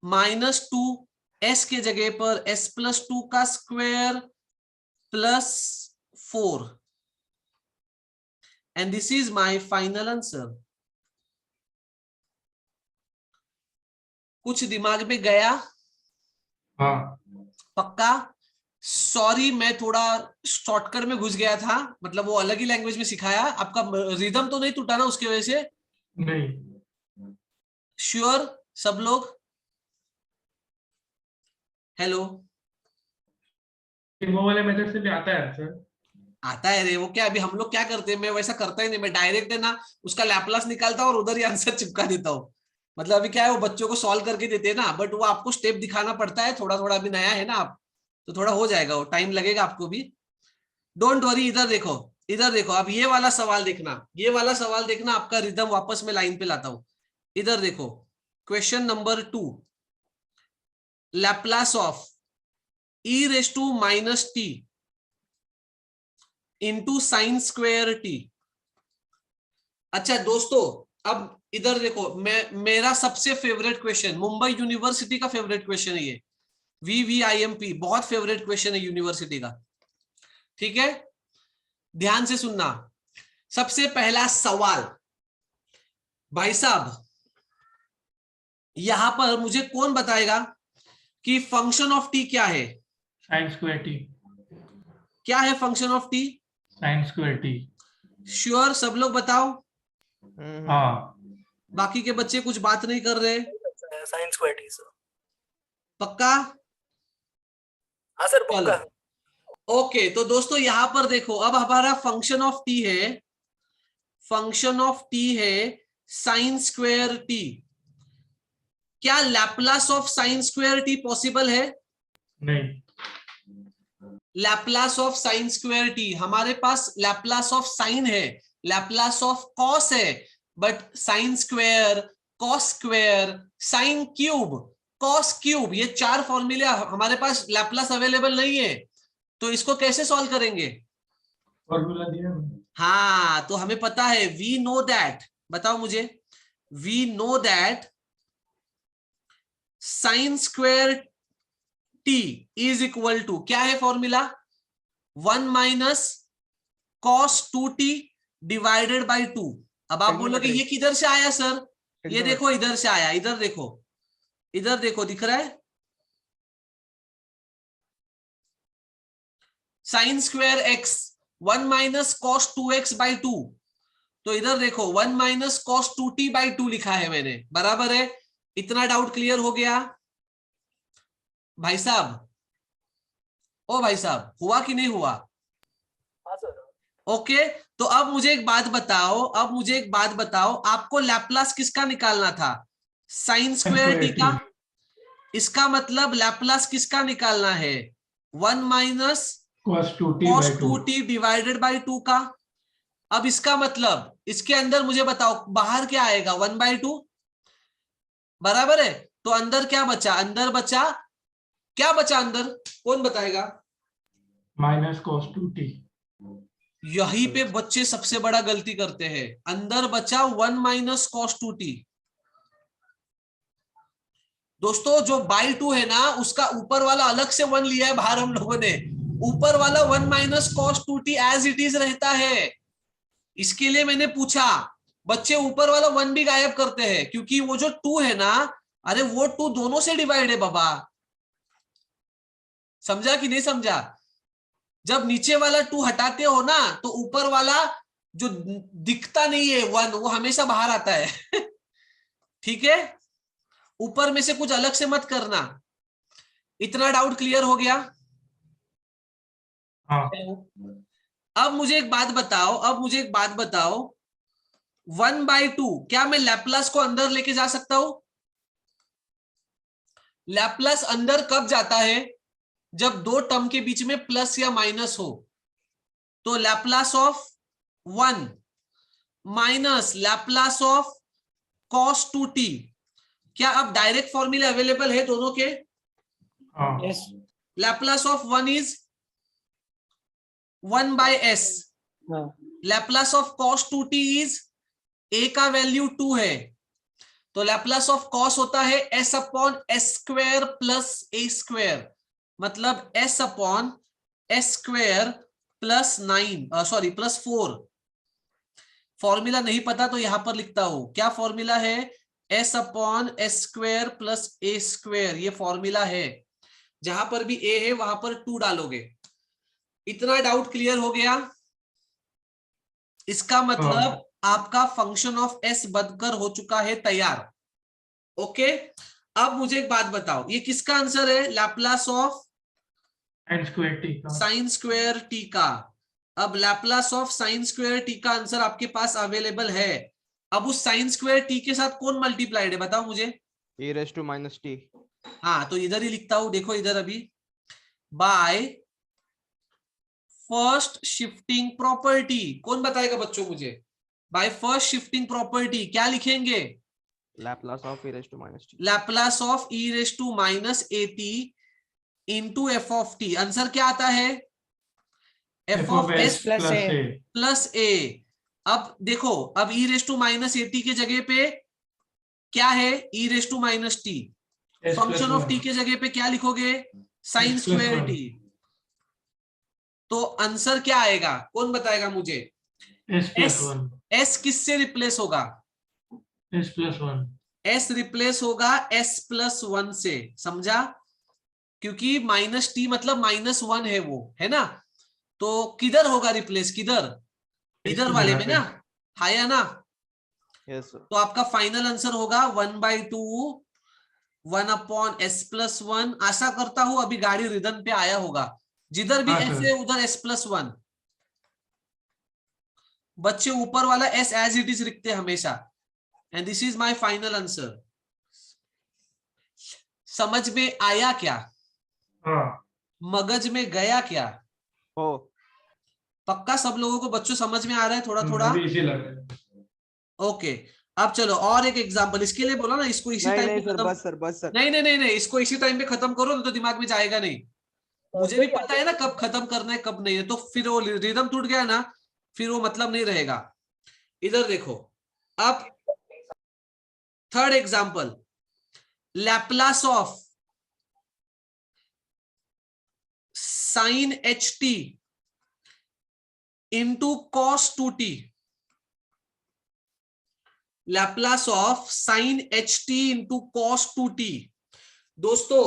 -2, s के जगह पर s+2 का square plus 4, and this is my final answer। कुछ दिमाग में गया? हाँ, पक्का? सॉरी, मैं थोड़ा शॉर्टकट में घुस गया था, मतलब वो अलग ही लैंग्वेज में सिखाया। आपका रिदम तो नहीं टूटा ना उसकी वजह से? नहीं। श्योर सब लोग? हेलो, वो वाले मेथड से भी आता है सर? आता है रे। वो क्या, अभी हम लोग क्या करते हैं, मैं वैसा करता ही नहीं, मैं डायरेक्ट है ना उसका लैपलास निकालता हूँ और उधर ही आंसर चिपका देता हूँ। मतलब अभी क्या है, वो बच्चों को सॉल्व करके देते हैं ना, बट वो आपको स्टेप दिखाना पड़ता है, थोड़ा थोड़ा। अभी नया है ना आप, तो थोड़ा हो जाएगा, वो टाइम लगेगा आपको भी। Don't worry. इधर देखो, इधर देखो, अब ये वाला सवाल देखना, ये वाला सवाल देखना, आपका रिदम वापस में लाइन पे लाता हूं। इधर देखो, question number 2, Laplace of e raise to -t into sine square t. अच्छा दोस्तों, अब इधर देखो, मेरा सबसे फेवरेट क्वेश्चन, मुंबई यूनिवर्सिटी का फेवरेट क्वेश्चन है ये, VVIMP, बहुत फेवरेट क्वेश्चन है यूनिवर्सिटी का, ठीक है? ध्यान से सुनना। सबसे पहला सवाल, भाई साहब यहां पर मुझे कौन बताएगा कि फंक्शन ऑफ टी क्या है? Sign square T. क्या है function of T? Sign square T. Sure? सब लोग बताओ। हाँ, बाकी के बच्चे कुछ बात नहीं कर रहे? Sign square T sir. पक्का? हाँ सर, चलो ओके। तो दोस्तों यहां पर देखो, अब हमारा फंक्शन ऑफ टी है, फंक्शन ऑफ टी है साइन स्क्वायर टी। क्या Laplace of sign square tea possible है? नहीं। Laplace of sign square T, हमारे पास लैप्लास ऑफ साइन है, लैप्लास ऑफ कॉस है, but sine square, cos square, sine cube, cos cube, ये 4 फॉर्मूले हमारे पास लैप्लास अवेलेबल नहीं है। तो इसको कैसे सॉल्व करेंगे? फॉर्मूला दिया। हाँ, तो हमें पता है, वी नो दैट, बताओ मुझे, we know that sine square t is equal to, क्या है formula? 1 - cos 2t divided by 2। अब आप बोलोगे ये किधर से आया सर? ये देखो इधर से आया, इधर देखो, इधर देखो, दिख रहा है sine square x 1 - cos 2x by 2। तो इधर देखो 1 - cos 2t बाई 2 लिखा है मैंने, बराबर है? इतना डाउट क्लियर हो गया भाई साहब? ओ भाई साहब, हुआ कि नहीं हुआ? हाँ सर। ओके, तो अब मुझे एक बात बताओ, आपको लैप्लास किसका निकालना था? साइन स्क्वायर टी का। इसका मतलब लैप्लास किसका निकालना है? 1 minus cos 2t cos by 2. 2t divided by 2 का। अब इसका मतलब इसके अंदर मुझे बताओ बाहर क्या आएगा? 1/2 बराबर है। तो अंदर क्या बचा? क्या बचा अंदर? कौन बताएगा? minus cos 2t. यहीं पे बच्चे सबसे बड़ा गलती करते हैं। अंदर बचा 1 माइनस cos 2t। दोस्तों जो बाई 2 है ना, उसका ऊपर वाला अलग से 1 लिया है बाहर हम लोगों ने। ऊपर वाला 1 minus cos 2t as it is रहता है। इसके लिए मैंने पूछा, बच्चे ऊपर वाला 1 भी गायब करते हैं, क्योंकि वो जो 2 है ना, अरे वो 2 दोनों से डिवाइड है बाबा। समझा कि नहीं समझा? जब नीचे वाला 2 हटाते हो ना, तो ऊपर वाला जो दिखता नहीं है 1, वो हमेशा बाहर आता है। ठीक है, ऊपर में से कुछ अलग से मत करना। इतना डाउट क्लियर हो गया? हाँ. अब मुझे एक बात बताओ, 1/2 क्या मैं लैप्लास को अंदर लेके जा सकता हूं? लैप्लास अंदर कब जाता है? जब दो टर्म के बीच में प्लस या माइनस हो। तो Laplace of 1 minus Laplace of cos 2t, क्या अब डायरेक्ट फॉर्मूला अवेलेबल है दोनों के? हाँ. Yes. Laplace of 1 is 1/s। हाँ. Laplace of cos 2t is a का वैल्यू 2 है, तो लैप्लास ऑफ cos होता है s upon s square plus a square, मतलब s upon s square plus 4। Formula नहीं पता तो यहां पर लिखता हूं, क्या फॉर्मूला है? s upon s square plus a square, ये फॉर्मूला है। जहां पर भी a है वहां पर 2 डालोगे। इतना डाउट क्लियर हो गया? इसका मतलब आपका फंक्शन ऑफ s बनकर हो चुका है तैयार। ओके, अब मुझे एक बात बताओ, ये किसका आंसर है? Laplace of sin square t का. साइन स्क्वायर टी का। अब Laplace of sign square T का आंसर आपके पास अवेलेबल है। अब उस साइन स्क्वायर टी के साथ कौन मल्टीप्लाइड है बताओ मुझे? e raised to minus t. हाँ, तो इधर ही लिखता हूं, देखो इधर अभी, बाय फर्स्ट शिफ्टिंग प्रॉपर्टी। कौन बताएगा बच्चों मुझे? बाय फर्स्ट शिफ्टिंग प्रॉपर्टी क्या लिखेंगे? Laplace of e raised to minus t. Laplace of e raise to minus at into f of t. Answer क्या आता है? F of s plus a. Plus a. अब देखो, अब e raise to minus a t के जगह पे क्या है? E raise to minus t. Function of t के जगह पे क्या लिखोगे? Sine S plus square 1. T. तो आंसर क्या आएगा? कौन बताएगा मुझे? s plus 1. एस किससे रिप्लेस होगा? s plus 1. एस रिप्लेस होगा एस प्लस 1 से। समझा? क्योंकि माइनस टी मतलब -1 है वो, है ना? तो किधर होगा रिप्लेस? किधर? इधर वाले में ना, हाया ना? Yes sir. तो आपका फाइनल आंसर होगा 1/2 1 अपॉन एस प्लस 1। आशा करता हूं अभी गाड़ी रिदम पे आया होगा। जिधर भी हाँ, एस सर। है उधर एस प्लस 1। बच्चे ऊपर वाला एस एज इट इज लिखते हमेशा। And this is my final answer. समझ में आया क्या? हाँ. मगज में गया क्या? Oh. पक्का सब लोगों को बच्चों समझ में आ रहा है थोड़ा थोड़ा? अभी इजी लग रहा है. ओके, अब चलो और एक एग्जांपल। इसके लिए बोला ना, इसको इसी नहीं टाइम नहीं पे सर, खत्म। बस सर. नहीं, इसको इसी टाइम पे खत्म करो, नहीं तो दिमाग में जाएगा नहीं। मुझे भी पता है ना कब खत्म करना है कब नहीं है, तो फिर वो रिदम टूट गया ना, फिर वो मतलब नहीं रहेगा। इधर देखो, अब third example, Laplace of sine h T into cos 2t। Laplace of sine h T into cos 2t। दोस्तों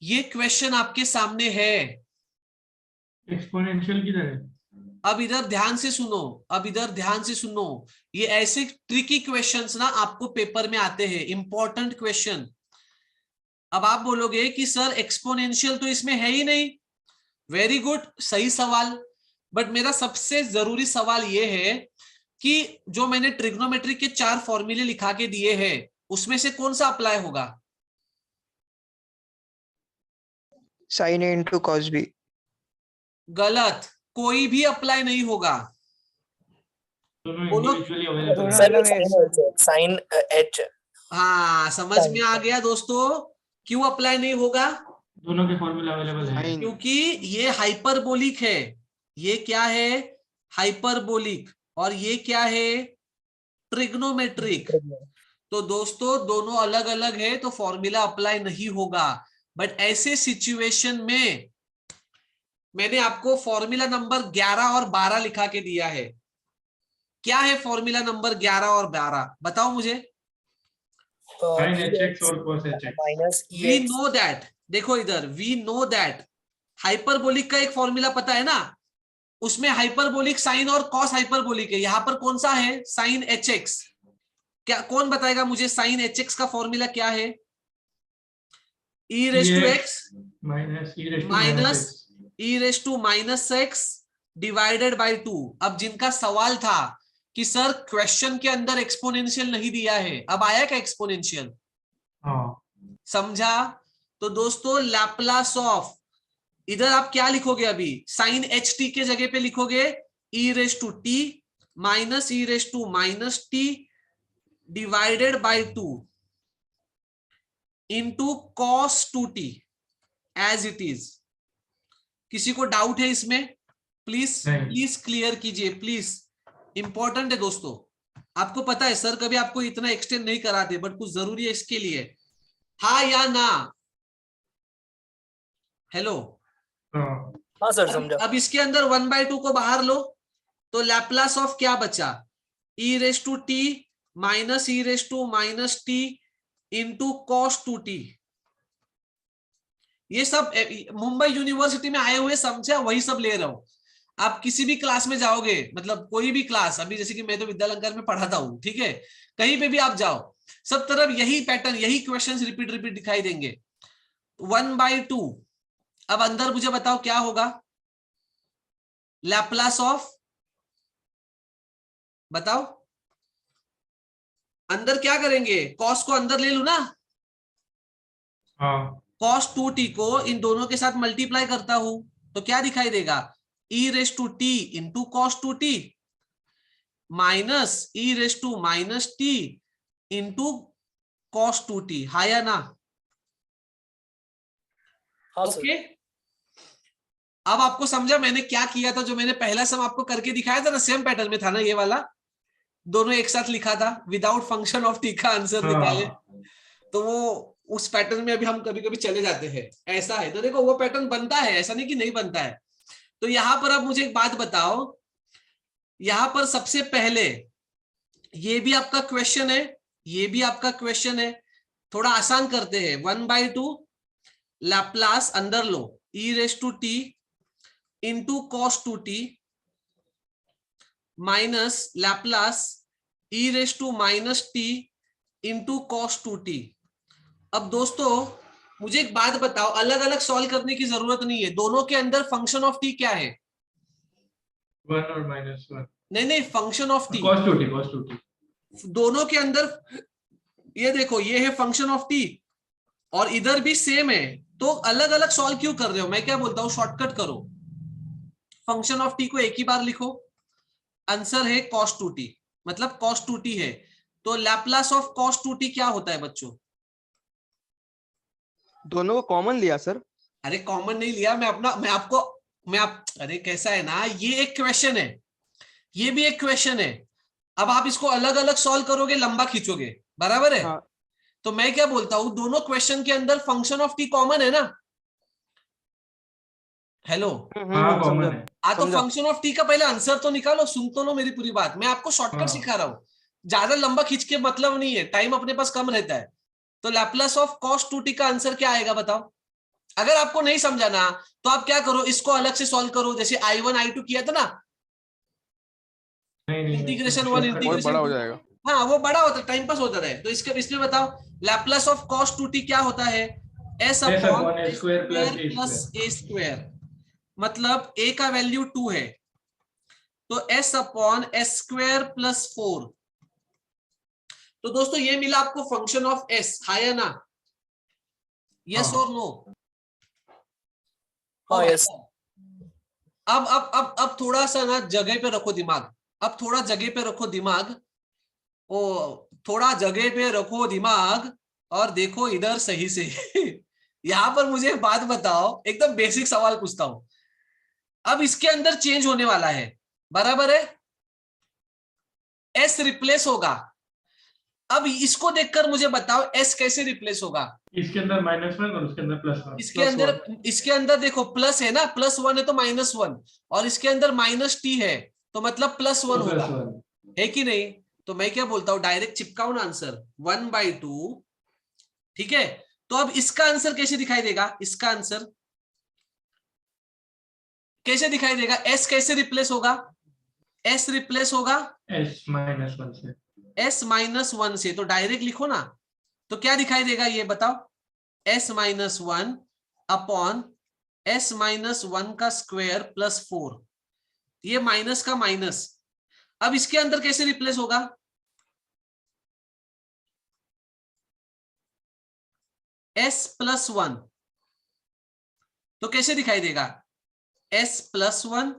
ये क्वेश्चन आपके सामने है। एक्सपोनेंशियल किधर है? अब इधर ध्यान से सुनो, ये ऐसे ट्रिकी क्वेश्चंस ना आपको पेपर में आते हैं, इंपॉर्टेंट क्वेश्चन। अब आप बोलोगे कि सर एक्सपोनेंशियल तो इसमें है ही नहीं। वेरी गुड, सही सवाल। बट मेरा सबसे जरूरी सवाल ये है कि जो मैंने ट्रिग्नोमेट्री के 4 फॉर्मूले लिखा के दिए हैं उसमें से कौन सा अप्लाई होगा? sin A into cos B. गलत, कोई भी अप्लाई नहीं होगा। दोनों बोलो। इंडिविजुअली अवेलेबल दोनों है। सर अलग है। साइन H हाँ, समझ में आ गया दोस्तों क्यों अप्लाई नहीं होगा? दोनों के फॉर्मूला अवेलेबल है। Sin क्योंकि ये हाइपरबोलिक है। ये क्या है? हाइपरबोलिक। और ये क्या है? ट्रिग्नोमेट्रिक। तो दोस्तों दोनों अलग अलग है तो फॉर्मूला अप्लाई नहीं होगा। बट ऐसे सिचुएशन में मैंने आपको फॉर्मूला नंबर 11 और 12 लिखा के दिया है। क्या है फॉर्मूला नंबर 11 और 12? बताओ मुझे। sin hx और cos hx। Minus we know that, देखो इधर, वी नो दैट हाइपरबोलिक का एक फॉर्मूला पता है ना, उसमें हाइपरबोलिक साइन और कॉस हाइपरबोलिक है। यहां पर कौन सा है? Sine hx। क्या कौन बताएगा मुझे साइन hx का फॉर्मूला क्या है? e raise to x minus e raise to minus x। e raise to minus x divided by 2। अब जिनका सवाल था कि सर क्वेश्चन के अंदर एक्सपोनेंशियल नहीं दिया है, अब आया क्या एक्सपोनेंशियल? हाँ, समझा? तो दोस्तों लैप्लास ऑफ, इधर आप क्या लिखोगे? अभी साइन एच टी के जगह पे लिखोगे e raise to t minus e raise to minus t divided by 2 into cos 2t as it is. किसी को डाउट है इसमें? प्लीज नहीं। प्लीज क्लियर कीजिए प्लीज, इंपॉर्टेंट है दोस्तों। आपको पता है सर कभी आपको इतना एक्सटेंड नहीं कराते, बट कुछ जरूरी है इसके लिए। हाँ या ना? हेलो। हाँ, हाँ सर समझा। अब इसके अंदर 1/2 को बाहर लो तो लैप्लास ऑफ क्या बचा? e raise to t minus e raise to minus t into cos 2t। ये सब मुंबई यूनिवर्सिटी में आए हुए समझा, वही सब ले रहा हूं। आप किसी भी क्लास में जाओगे, मतलब कोई भी क्लास, अभी जैसे कि मैं तो विद्यालंकार में पढ़ाता हूँ, ठीक है, कहीं पे भी आप जाओ सब तरफ यही पैटर्न, यही क्वेश्चंस रिपीट रिपीट दिखाई देंगे। 1/2। अब अंदर मुझे बताओ क्या होगा? लैप्लास ऑफ, बताओ अंदर क्या करेंगे? कॉस को अंदर ले लू ना, हाँ, कॉस 2t को इन दोनों के साथ मल्टीप्लाई करता हूं तो क्या दिखाई देगा? e raise to t into cos 2t minus e raise to minus t into cos 2t। हाँ या ना? हाँ सर। ओके। अब आपको समझा मैंने क्या किया था? जो मैंने पहला सम आपको करके दिखाया था ना, सेम पैटर्न में था ना ये वाला, दोनों एक साथ लिखा था, विदाउट फंक्शन ऑफ टी का आंसर निकाले। हाँ, तो वो उस पैटर्न में अभी हम कभी कभी चले जाते हैं, ऐसा है। तो देखो वो पैटर्न बनता है, ऐसा नहीं कि नहीं बनता है। तो यहां पर अब मुझे एक बात बताओ, यहां पर सबसे पहले ये भी आपका क्वेश्चन है, ये भी आपका क्वेश्चन है, थोड़ा आसान करते हैं। 1/2 लैप्लास अंदर लो e raise to t into cos 2t minus Laplace e raise to minus t into cos 2t। अब दोस्तों मुझे एक बात बताओ, अलग अलग सॉल्व करने की जरूरत नहीं है, दोनों के अंदर फंक्शन ऑफ टी क्या है? 1 और -1। नहीं नहीं, function of T cos 2t। दोनों के अंदर, ये देखो ये है फंक्शन ऑफ टी और इधर भी सेम है, तो अलग अलग सॉल्व क्यों कर रहे हो? मैं क्या बोलता हूं, शॉर्टकट करो, फंक्शन ऑफ टी को एक ही बार लिखो, आंसर है cos 2t, मतलब cos 2t है। तो लैप्लास ऑफ cos 2t क्या होता है बच्चों? दोनों को कॉमन लिया सर। अरे कॉमन नहीं लिया, अरे कैसा है ना, ये एक क्वेश्चन है, ये भी एक क्वेश्चन है। अब आप इसको अलग अलग सॉल्व करोगे, लंबा खींचोगे, बराबर है? हाँ। तो मैं क्या बोलता हूं, दोनों क्वेश्चन के अंदर फंक्शन ऑफ टी कॉमन है ना? हेलो। हाँ, कॉमन समझा। है। तो समझा। फंक्शन ऑफ टी का पहले आंसर तो निकालो, सुन तो लो मेरी पूरी बात, मैं आपको शॉर्टकट हाँ। सिखा रहा हूं, ज्यादा लंबा खींच के मतलब नहीं है, टाइम अपने पास कम रहता है। तो लैप्लास ऑफ cos 2t का आंसर क्या आएगा बताओ? अगर आपको नहीं समझाना तो आप क्या करो, इसको अलग से सॉल्व करो, जैसे I1 I2 किया था ना, नहीं, इंटीग्रेशन 1 और इंटीग्रेशन बड़ा हो 2। जाएगा। हाँ वो बड़ा होता है, टाइम पास होता है। तो इसमें बताओ लैप्लास ऑफ cos 2t क्या होता है? s upon a² + a²। Plus a²। मतलब a का वैल्यू 2 है, तो s upon S square plus 4। तो दोस्तों ये मिला आपको फंक्शन ऑफ s, हाँ या ना? यस हाँ। और नो? हाँ, yes. अब थोड़ा सा ना जगह पे रखो दिमाग, अब थोड़ा जगह पे रखो दिमाग, ओ थोड़ा जगह पे रखो दिमाग और देखो इधर सही से। यहां पर मुझे एक बात बताओ, एकदम बेसिक सवाल पूछता हूं। अब इसके अंदर चेंज होने वाला है, बराबर है? एस रिप्लेस होगा। अब इसको देखकर मुझे बताओ एस कैसे रिप्लेस होगा? इसके अंदर -1 और उसके अंदर +1। इसके अंदर देखो प्लस है ना, +1 है तो -1, और इसके अंदर -t है तो मतलब +1 होगा, है कि नहीं? तो मैं क्या बोलता हूं, डायरेक्ट चिपकाओ ना आंसर 1/2। ठीक है, तो अब इसका आंसर कैसे दिखाई देगा? इसका आंसर कैसे दिखाई देगा? एस कैसे रिप्लेस होगा? एस रिप्लेस होगा s -1 से। s-1 से, तो डायरेक्ट लिखो ना, तो क्या दिखाई देगा ये बताओ? s-1 अपॉन s-1 का स्क्वायर प्लस 4, ये माइनस का माइनस। अब इसके अंदर कैसे रिप्लेस होगा? s+1, तो कैसे दिखाई देगा? s+1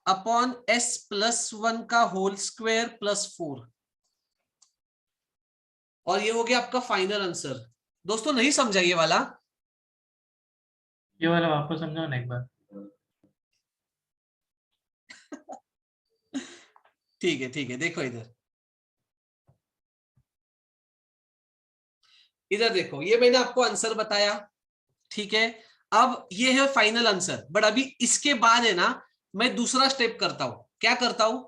अपॉन s+1 का होल स्क्वायर प्लस 4, और ये हो गया आपका फाइनल आंसर। दोस्तों नहीं समझा ये वाला? ये वाला वापस समझाओ ना एक बार। ठीक है ठीक है, देखो इधर, इधर देखो, ये मैंने आपको आंसर बताया, ठीक है? अब ये है फाइनल आंसर, बट अभी इसके बाद है ना, मैं दूसरा स्टेप करता हूं। क्या करता हूं?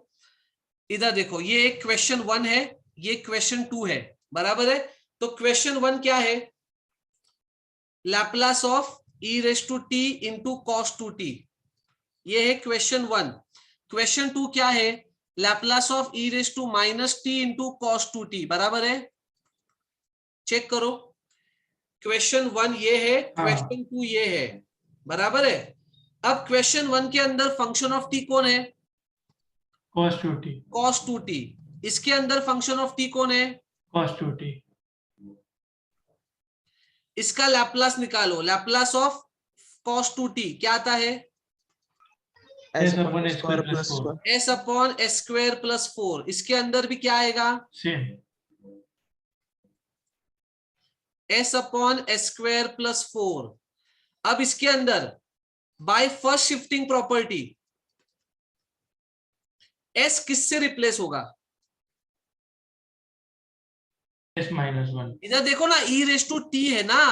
इधर देखो, ये एक क्वेश्चन 1 है, ये क्वेश्चन 2 है, बराबर है? तो क्वेश्चन 1 क्या है? Laplace of e⁻t into cos 2t, ये है क्वेश्चन 1। क्वेश्चन 2 क्या है? Laplace of e⁻t into cos 2t, बराबर है? चेक करो, क्वेश्चन 1 ये है, क्वेश्चन 2 ये है, बराबर है? अब क्वेश्चन 1 के अंदर फंक्शन ऑफ t कौन है? cos 2t। cos 2t। इसके अंदर फंक्शन ऑफ t कौन है? cos 2t। इसका लैप्लास निकालो, लैप्लास ऑफ cos 2t क्या आता है? s upon s square plus 4। s upon S square plus 4। इसके अंदर भी क्या आएगा? Same. s upon S square plus 4। अब इसके अंदर bye first shifting property s किससे रिप्लेस होगा? s-1। इधर देखो ना, e⁻t है ना,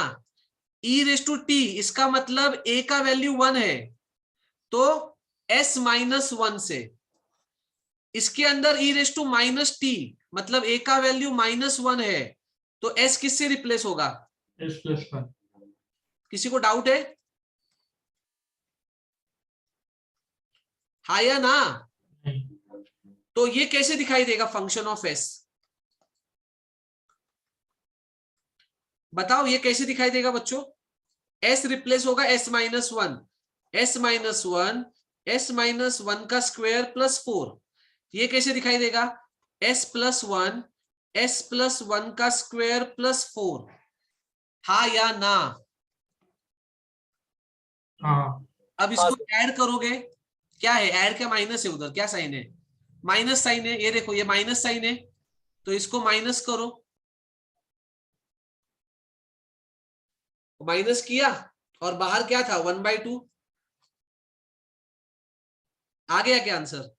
e⁻t, इसका मतलब a का वैल्यू 1 है, तो s-1 से। इसके अंदर e⁻t मतलब a का वैल्यू -1 है, तो s किससे रिप्लेस होगा? s+1। किसी को डाउट है? हाँ या ना? नहीं। तो ये कैसे दिखाई देगा फंक्शन ऑफ s? बताओ ये कैसे दिखाई देगा बच्चों? s रिप्लेस होगा s-1, s-1, s-1 का स्क्वायर प्लस 4, ये कैसे दिखाई देगा? s+1, s+1 का स्क्वायर प्लस 4, हाँ या ना? हाँ। अब इसको ऐड करोगे, क्या है? ऐड क्या माइनस है? उधर क्या साइन है? माइनस साइन है, ये देखो ये माइनस साइन है, तो इसको माइनस करो, माइनस किया, और बाहर क्या था? 1/2। आ गया क्या आंसर?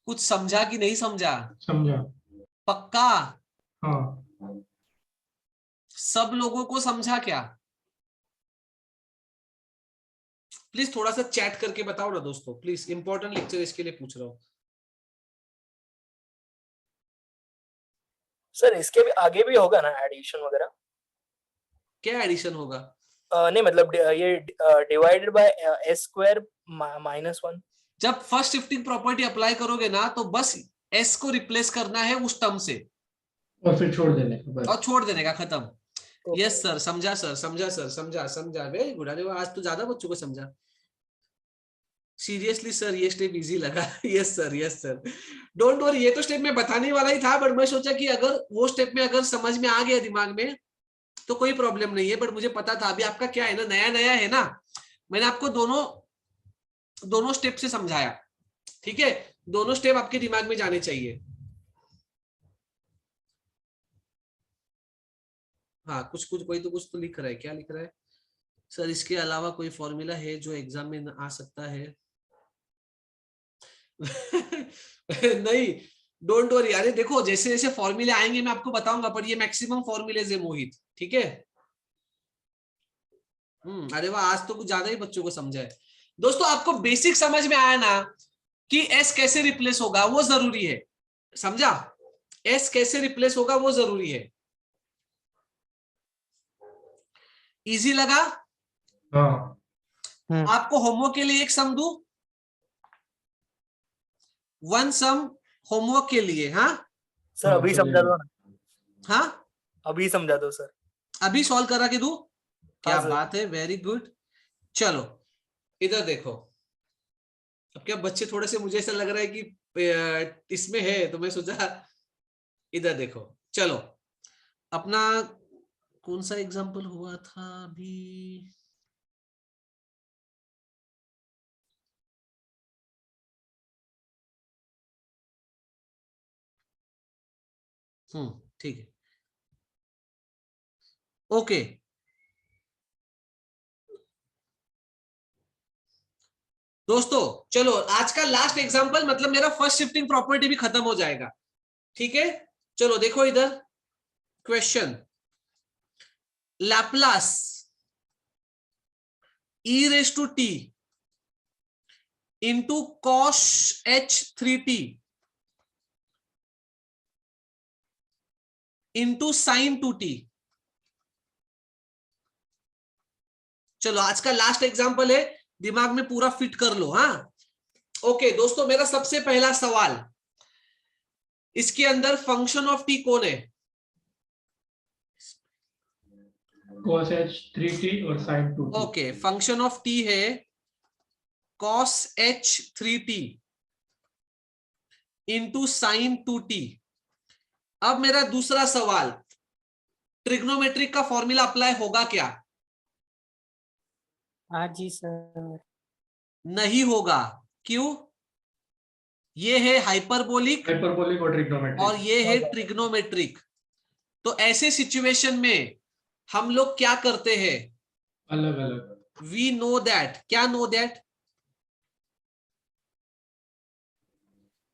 कुछ समझा कि नहीं समझा? समझा। पक्का? हाँ। सब लोगों को समझा क्या? प्लीज थोड़ा सा चैट करके बताओ ना दोस्तों, प्लीज, इंपॉर्टेंट लेक्चर इसके लिए पूछ रहा हूँ। सर इसके भी आगे भी होगा ना एडिशन वगैरह? क्या एडिशन होगा? नहीं मतलब ये डिवाइडेड बाय s स्क्वायर -1। जब फर्स्ट शिफ्टिंग प्रॉपर्टी अप्लाई करोगे ना, तो बस s को रिप्लेस करना है उस टर्म से, और फिर छोड़ देने का बस। और छोड़ देने का, खत्म। यस सर, समझा सर, समझा सर, समझा समझा, वेरी गुड। अरे आज तो ज्यादा बच्चों को समझा। सीरियसली सर ये स्टेप इजी लगा। Yes sir, yes sir, don't worry, ये तो स्टेप मैं बताने वाला ही था, बट मैं सोचा कि अगर वो स्टेप में अगर समझ में आ गया दिमाग में तो कोई प्रॉब्लम नहीं है, बट मुझे पता था अभी आपका क्या है ना, नया नया है ना, मैंने आपको दोनों स्टेप से समझाया, ठीक है, दोनों स्टेप आपके दिमाग में जाने चाहिए। हाँ कुछ कोई तो लिख रहा है, क्या लिख रहा है सर? इसके अलावा कोई फॉर्मूला है जो एग्जाम में आ सकता है? नहीं, डोंट वरी, अरे देखो जैसे जैसे फॉर्मूले आएंगे मैं आपको बताऊंगा, पर ये मैक्सिमम फॉर्मूलेज है मोहित, ठीक है। अरे वाह, आज तो कुछ ज्यादा ही बच्चों को समझा है। दोस्तों आपको बेसिक समझ में आया ना कि एस कैसे रिप्लेस होगा, वो जरूरी है, समझा? एस कैसे रिप्लेस होगा वो जरूरी है। इजी लगा? हाँ आपको होमवर्क के लिए एक सम दूं, वन सम होमवर्क के लिए। हाँ सर अभी समझा दो ना, हाँ, अभी समझा दो सर। अभी सॉल्व करा के दूं? क्या हाँ, सर। बात है, वेरी गुड। चलो इधर देखो, अब क्या बच्चे थोड़े से, मुझे ऐसा लग रहा है कि इसमें है, तो मैं सोचा इधर देखो। चलो अपना कौन सा एग्जांपल हुआ था अभी? ठीक है, ओके। दोस्तों चलो आज का लास्ट एग्जांपल, मतलब मेरा फर्स्ट शिफ्टिंग प्रॉपर्टी भी खत्म हो जाएगा, ठीक है। चलो देखो इधर question, Laplace e raised to t into cos h3t into sin 2t। चलो आज का लास्ट एग्जांपल है, दिमाग में पूरा फिट कर लो। हाँ ओके दोस्तों, मेरा सबसे पहला सवाल, इसके अंदर फंक्शन ऑफ टी कौन है? cos h3t और sin 2t। Okay, function of t है cos h3t into sine 2t। अब मेरा दूसरा सवाल, ट्रिग्नोमेट्रिक का फॉर्मूला अप्लाई होगा क्या? हाँ जी सर। नहीं होगा, क्यों? ये है हाइपरबोलिक हाइपरबोलिक और ट्रिग्नोमेट्रिक। और ये है ट्रिग्नोमेट्रिक। तो ऐसे सिचुएशन में हम लोग क्या करते हैं? अलग अलग। वी नो दैट, क्या नो दैट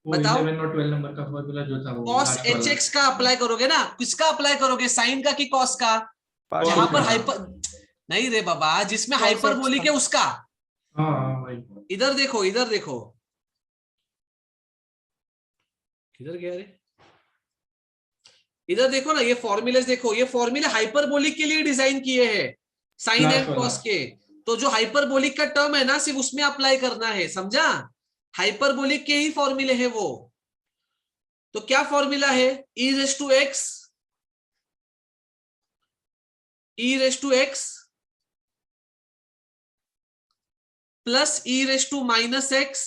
बताओ? 11 और 12 नंबर का फॉर्मूला जो था वो कॉस लास्ट एच वाला। एक्स का अप्लाई करोगे ना, किसका अप्लाई करोगे, साइन का कि कॉस का? Partial जहां पर का। हाइपर, नहीं रे बाबा, जिसमें Cos हाइपरबोलिक X है उसका। हाँ भाई। इधर देखो, इधर देखो, किधर गया रे? इधर देखो ना, ये फॉर्मूले देखो, ये फॉर्मूले हाइपरबोलिक के लिए डिजाइन किए हैं, साइन Last एंड वाला। कॉस के। तो जो हाइपरबोलिक का टर्म है ना, सिर्फ उसमें अप्लाई करना है, समझा? हाइपरबोलिक के ही फॉर्मूले है वो। तो क्या फॉर्मूला है? e raise to x, e raise to x plus e raise to minus x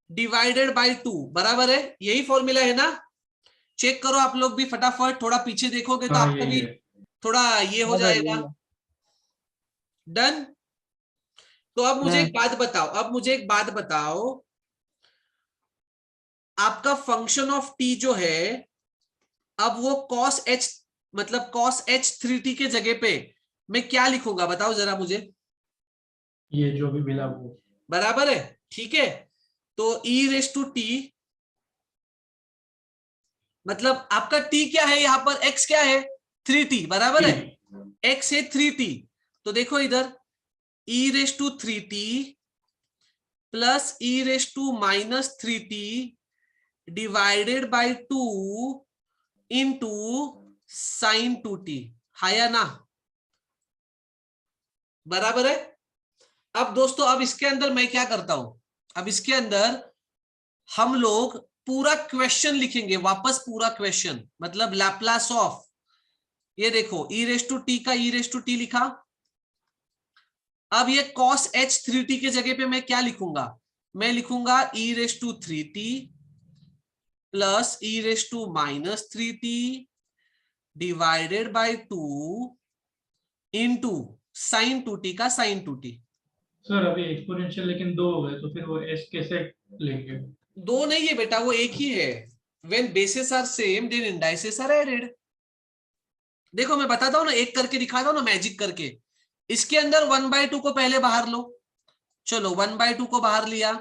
divided by 2, बराबर है? यही फॉर्मूला है ना? चेक करो आप लोग भी फटाफट, थोड़ा पीछे देखोगे तो हाँ आपका यही भी है। थोड़ा ये हो जाएगा। डन? तो अब मुझे एक बात बताओ, अब मुझे एक बात बताओ, आपका फंक्शन ऑफ टी जो है, अब वो cos h, मतलब cos h3t के जगह पे मैं क्या लिखूंगा बताओ जरा मुझे? ये जो भी मिला वो। बराबर है, ठीक है। तो e रेज़ टू t, मतलब आपका t क्या है यहां पर, x क्या है? 3t, बराबर है? x है 3t। तो देखो इधर e raise to 3t plus e raise to minus 3t divided by 2 into sine 2t, है या ना? बराबर है? अब दोस्तों, अब इसके अंदर मैं क्या करता हूं, अब इसके अंदर हम लोग पूरा क्वेश्चन लिखेंगे वापस, पूरा क्वेश्चन, मतलब लैप्लास ऑफ, ये देखो e रेज़ टू t का e रेज़ टू t लिखा। अब ये cos h3t के जगह पे मैं क्या लिखूंगा? मैं लिखूंगा e⁻³ plus e⁻³ divided by 2 into sin 2t का sin 2t। सर अभी एक्सपोनेंशियल लेकिन 2 हो गए तो फिर वो s कैसे लेंगे? दो नहीं है बेटा, वो एक ही है। when bases are same then indices are added। देखो मैं बताता हूँ ना, एक करके दिखाता हूँ ना, मैजिक करके। इसके अंदर 1/2 को पहले बाहर लो। चलो 1/2 को बाहर लिया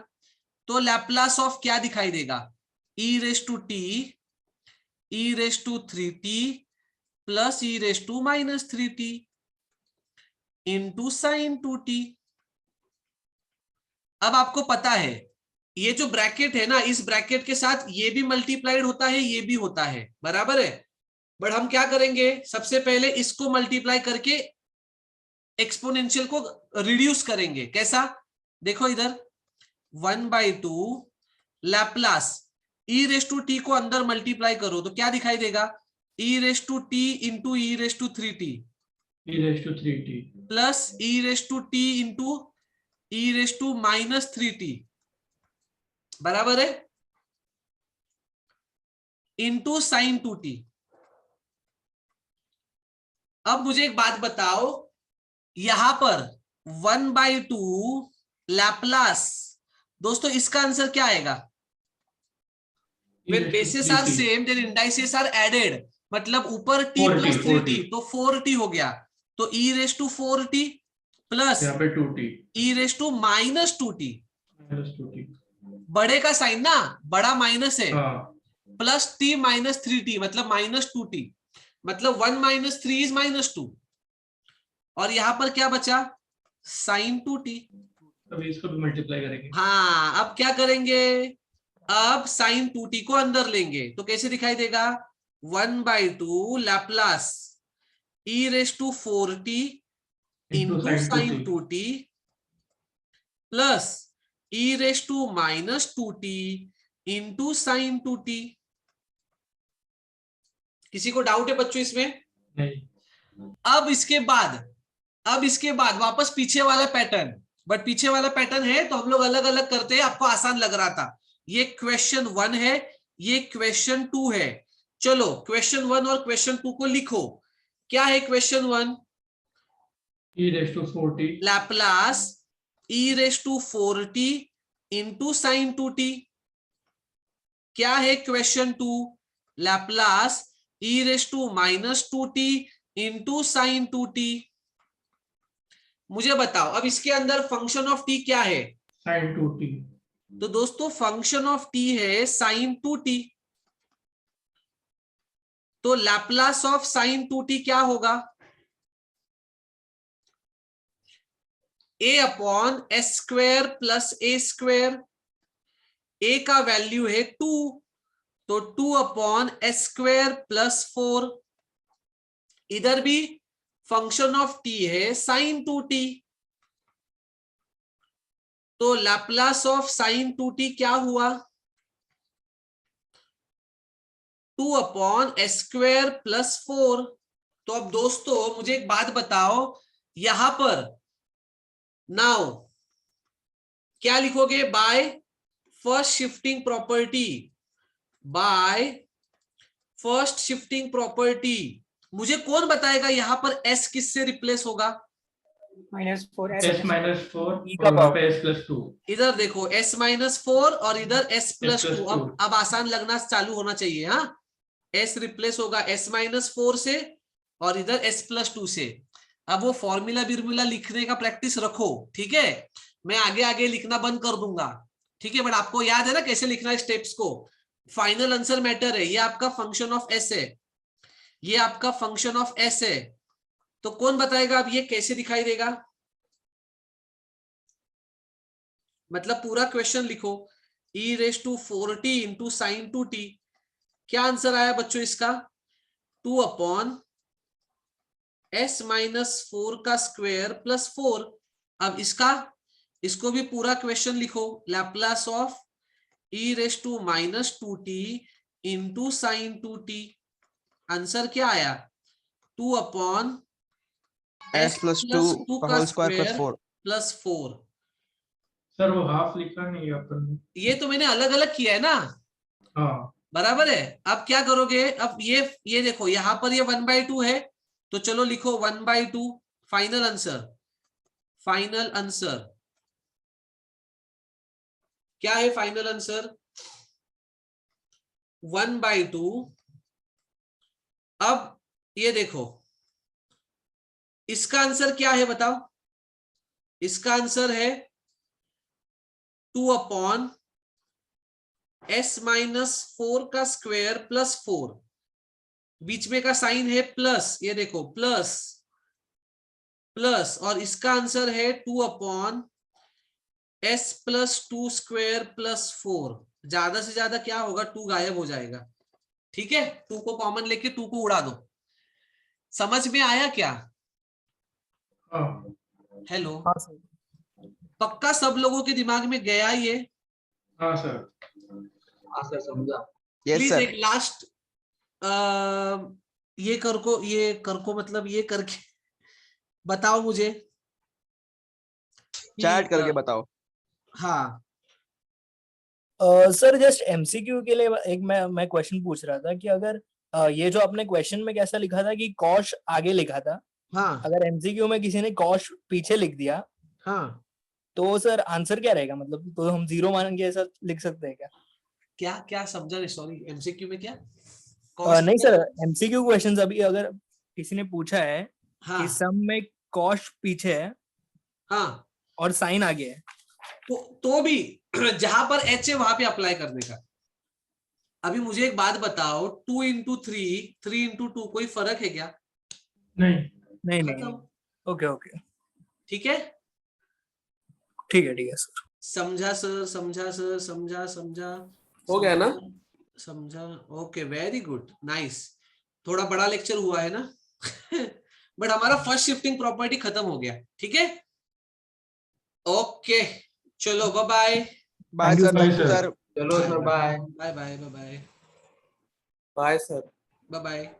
तो लैप्लास ऑफ क्या दिखाई देगा, e⁻t e⁻³ plus e⁻³ into sin 2t। अब आपको पता है ये जो ब्रैकेट है ना, इस ब्रैकेट के साथ ये भी मल्टीप्लाइड होता है, ये भी होता है, बराबर है। बट हम क्या करेंगे, सबसे पहले इसको मल्टीप्लाई करके एक्सपोनेंशियल को रिड्यूस करेंगे। कैसा, देखो इधर 1/2 लैप्लास e⁻t को अंदर मल्टीप्लाई करो तो क्या दिखाई देगा, e⁻t into e⁻3t e⁻3t plus e⁻t into e⁻³ बराबर है, इंटू sin 2t। अब मुझे एक बात बताओ, यहां पर 1/2 लैप्लास, दोस्तों इसका आंसर क्या आएगा, when bases are same then indices are added, मतलब ऊपर t 4t, plus 3t 4t। तो 4t हो गया, तो e⁻4t प्लस यहाँ पे 2t e⁻²t, -2t। बड़े का साइन ना, बड़ा माइनस है, हाँ प्लस t -3t मतलब -2t, मतलब 1 - 3 is -2। और यहां पर क्या बचा, sin 2t। अभी इसको भी मल्टीप्लाई करेंगे। हाँ अब क्या करेंगे, अब sin 2t को अंदर लेंगे तो कैसे दिखाई देगा, 1/2 Laplace e⁻4t into sin 2t plus e⁻² into sin 2t। किसी को डाउट है बच्चों इसमें? नहीं। अब इसके बाद वापस पीछे वाला पैटर्न, बट पीछे वाला पैटर्न है तो हम लोग अलग अलग करते हैं, आपको आसान लग रहा था। ये क्वेश्चन 1 है, ये क्वेश्चन 2 है। चलो क्वेश्चन 1 और क्वेश्चन 2 को लिखो। क्या है question 1, e⁻4t Laplace e⁻4t into sin 2t। क्या है question 2, Laplace e⁻² into sin 2t। मुझे बताओ अब इसके अंदर फंक्शन ऑफ t क्या है, sin 2t। तो दोस्तों फंक्शन ऑफ t है sin 2t, तो लैप्लास ऑफ sin 2t क्या होगा, a/s² प्लस a²। a का वैल्यू है 2 तो 2/s² प्लस 4। इधर भी फंक्शन ऑफ t है sin 2t, तो लैप्लास ऑफ sin 2t क्या हुआ, 2/s² प्लस 4। तो अब दोस्तों मुझे एक बात बताओ, यहां पर नाउ क्या लिखोगे, bye first shifting property, by first shifting property. मुझे कौन बताएगा यहां पर s किससे रिप्लेस होगा, -4 s -4 E का और वहाँ पावर। पे s+2। इधर देखो s -4 और इधर s+2। S+2। अब आसान लगना चालू होना चाहिए। हाँ s रिप्लेस होगा s -4 से और इधर s+2 से। अब वो फॉर्मूला बिर्मूला लिखने का प्रैक्टिस रखो, ठीक है, मैं आगे आगे लिखना बंद कर दूंगा, ठीक है, बट आपको याद है ना कैसे लिखना है स्टेप्स को। फाइनल आंसर मैटर है, ये आपका फंक्शन ऑफ s है, ये आपका फंक्शन ऑफ s है, तो कौन बताएगा अब ये कैसे दिखाई देगा, मतलब पूरा क्वेश्चन लिखो, e⁻4t इंटू sin 2t। क्या आंसर आया बच्चों इसका, 2/s -4 का स्क्वायर प्लस 4। अब इसको भी पूरा क्वेश्चन लिखो, Laplace of e⁻² into sin 2t। Answer क्या आया, 2/s s plus 2 का का whole square plus square 4। Plus 4। Sir वो हाफ लिखा नहीं है अपन ने। ये तो मैंने अलग अलग किया है ना, हाँ बराबर है। अब क्या करोगे, अब ये देखो यहाँ पर ये 1/2 है, तो चलो लिखो 1/2 फाइनल आंसर। फाइनल आंसर क्या है? Final answer 1/2। अब ये देखो इसका आंसर क्या है बताओ? इसका आंसर है 2/(s-4) का स्क्वायर प्लस 4, बीच में का साइन है प्लस, ये देखो प्लस प्लस, और इसका आंसर है 2/(s+2) स्क्वायर प्लस 4। ज्यादा से ज्यादा क्या होगा, 2 गायब हो जाएगा। ठीक है, 2 को कॉमन लेके 2 को उड़ा दो। समझ में आया क्या? हाँ हेलो, हाँ सर। पक्का सब लोगों के दिमाग में गया ये? हाँ सर। हाँ सर समझा। Yes please sir. एक लास्ट ये कर को मतलब ये करके बताओ मुझे कि, चैट करके बताओ। हाँ सर जस्ट एमसीक्यू के लिए एक मैं क्वेश्चन पूछ रहा था कि अगर ये जो आपने क्वेश्चन में कैसा लिखा था कि कॉश आगे लिखा था, हाँ अगर एमसीक्यू में किसी ने कॉश पीछे लिख दिया हाँ, तो सर आंसर क्या रहेगा? मतलब तो हम 0 मान के ऐसा लिख सकते हैं क्या? क्या क्या समझा नहीं, सॉरी। एमसीक्यू में क्या? नहीं सर, एमसीक्यू क्वेश्चंस अभी अगर किसी ने पूछा है हाँ कि सम में कॉश पीछे है हाँ, और साइन आगे है, तो भी जहां पर एच है वहां पे अप्लाई करने का। अभी मुझे एक बात बताओ, 2x3, 3x2 कोई फर्क है क्या? नहीं। नहीं नहीं। खत्म। ओके ओके, ठीक है, ठीक है सर। समझा सर, समझा सर, समझा समझा हो गया ना? समझा। Okay, very good, nice. थोड़ा बड़ा लेक्चर हुआ है ना बट हमारा फर्स्ट शिफ्टिंग प्रॉपर्टी खत्म हो गया। ठीक है, ओके, चलो bye bye. Bye Thank you, सर, sir. Thank you sir. चलो sir, bye. Bye bye, bye bye, bye sir. Bye bye.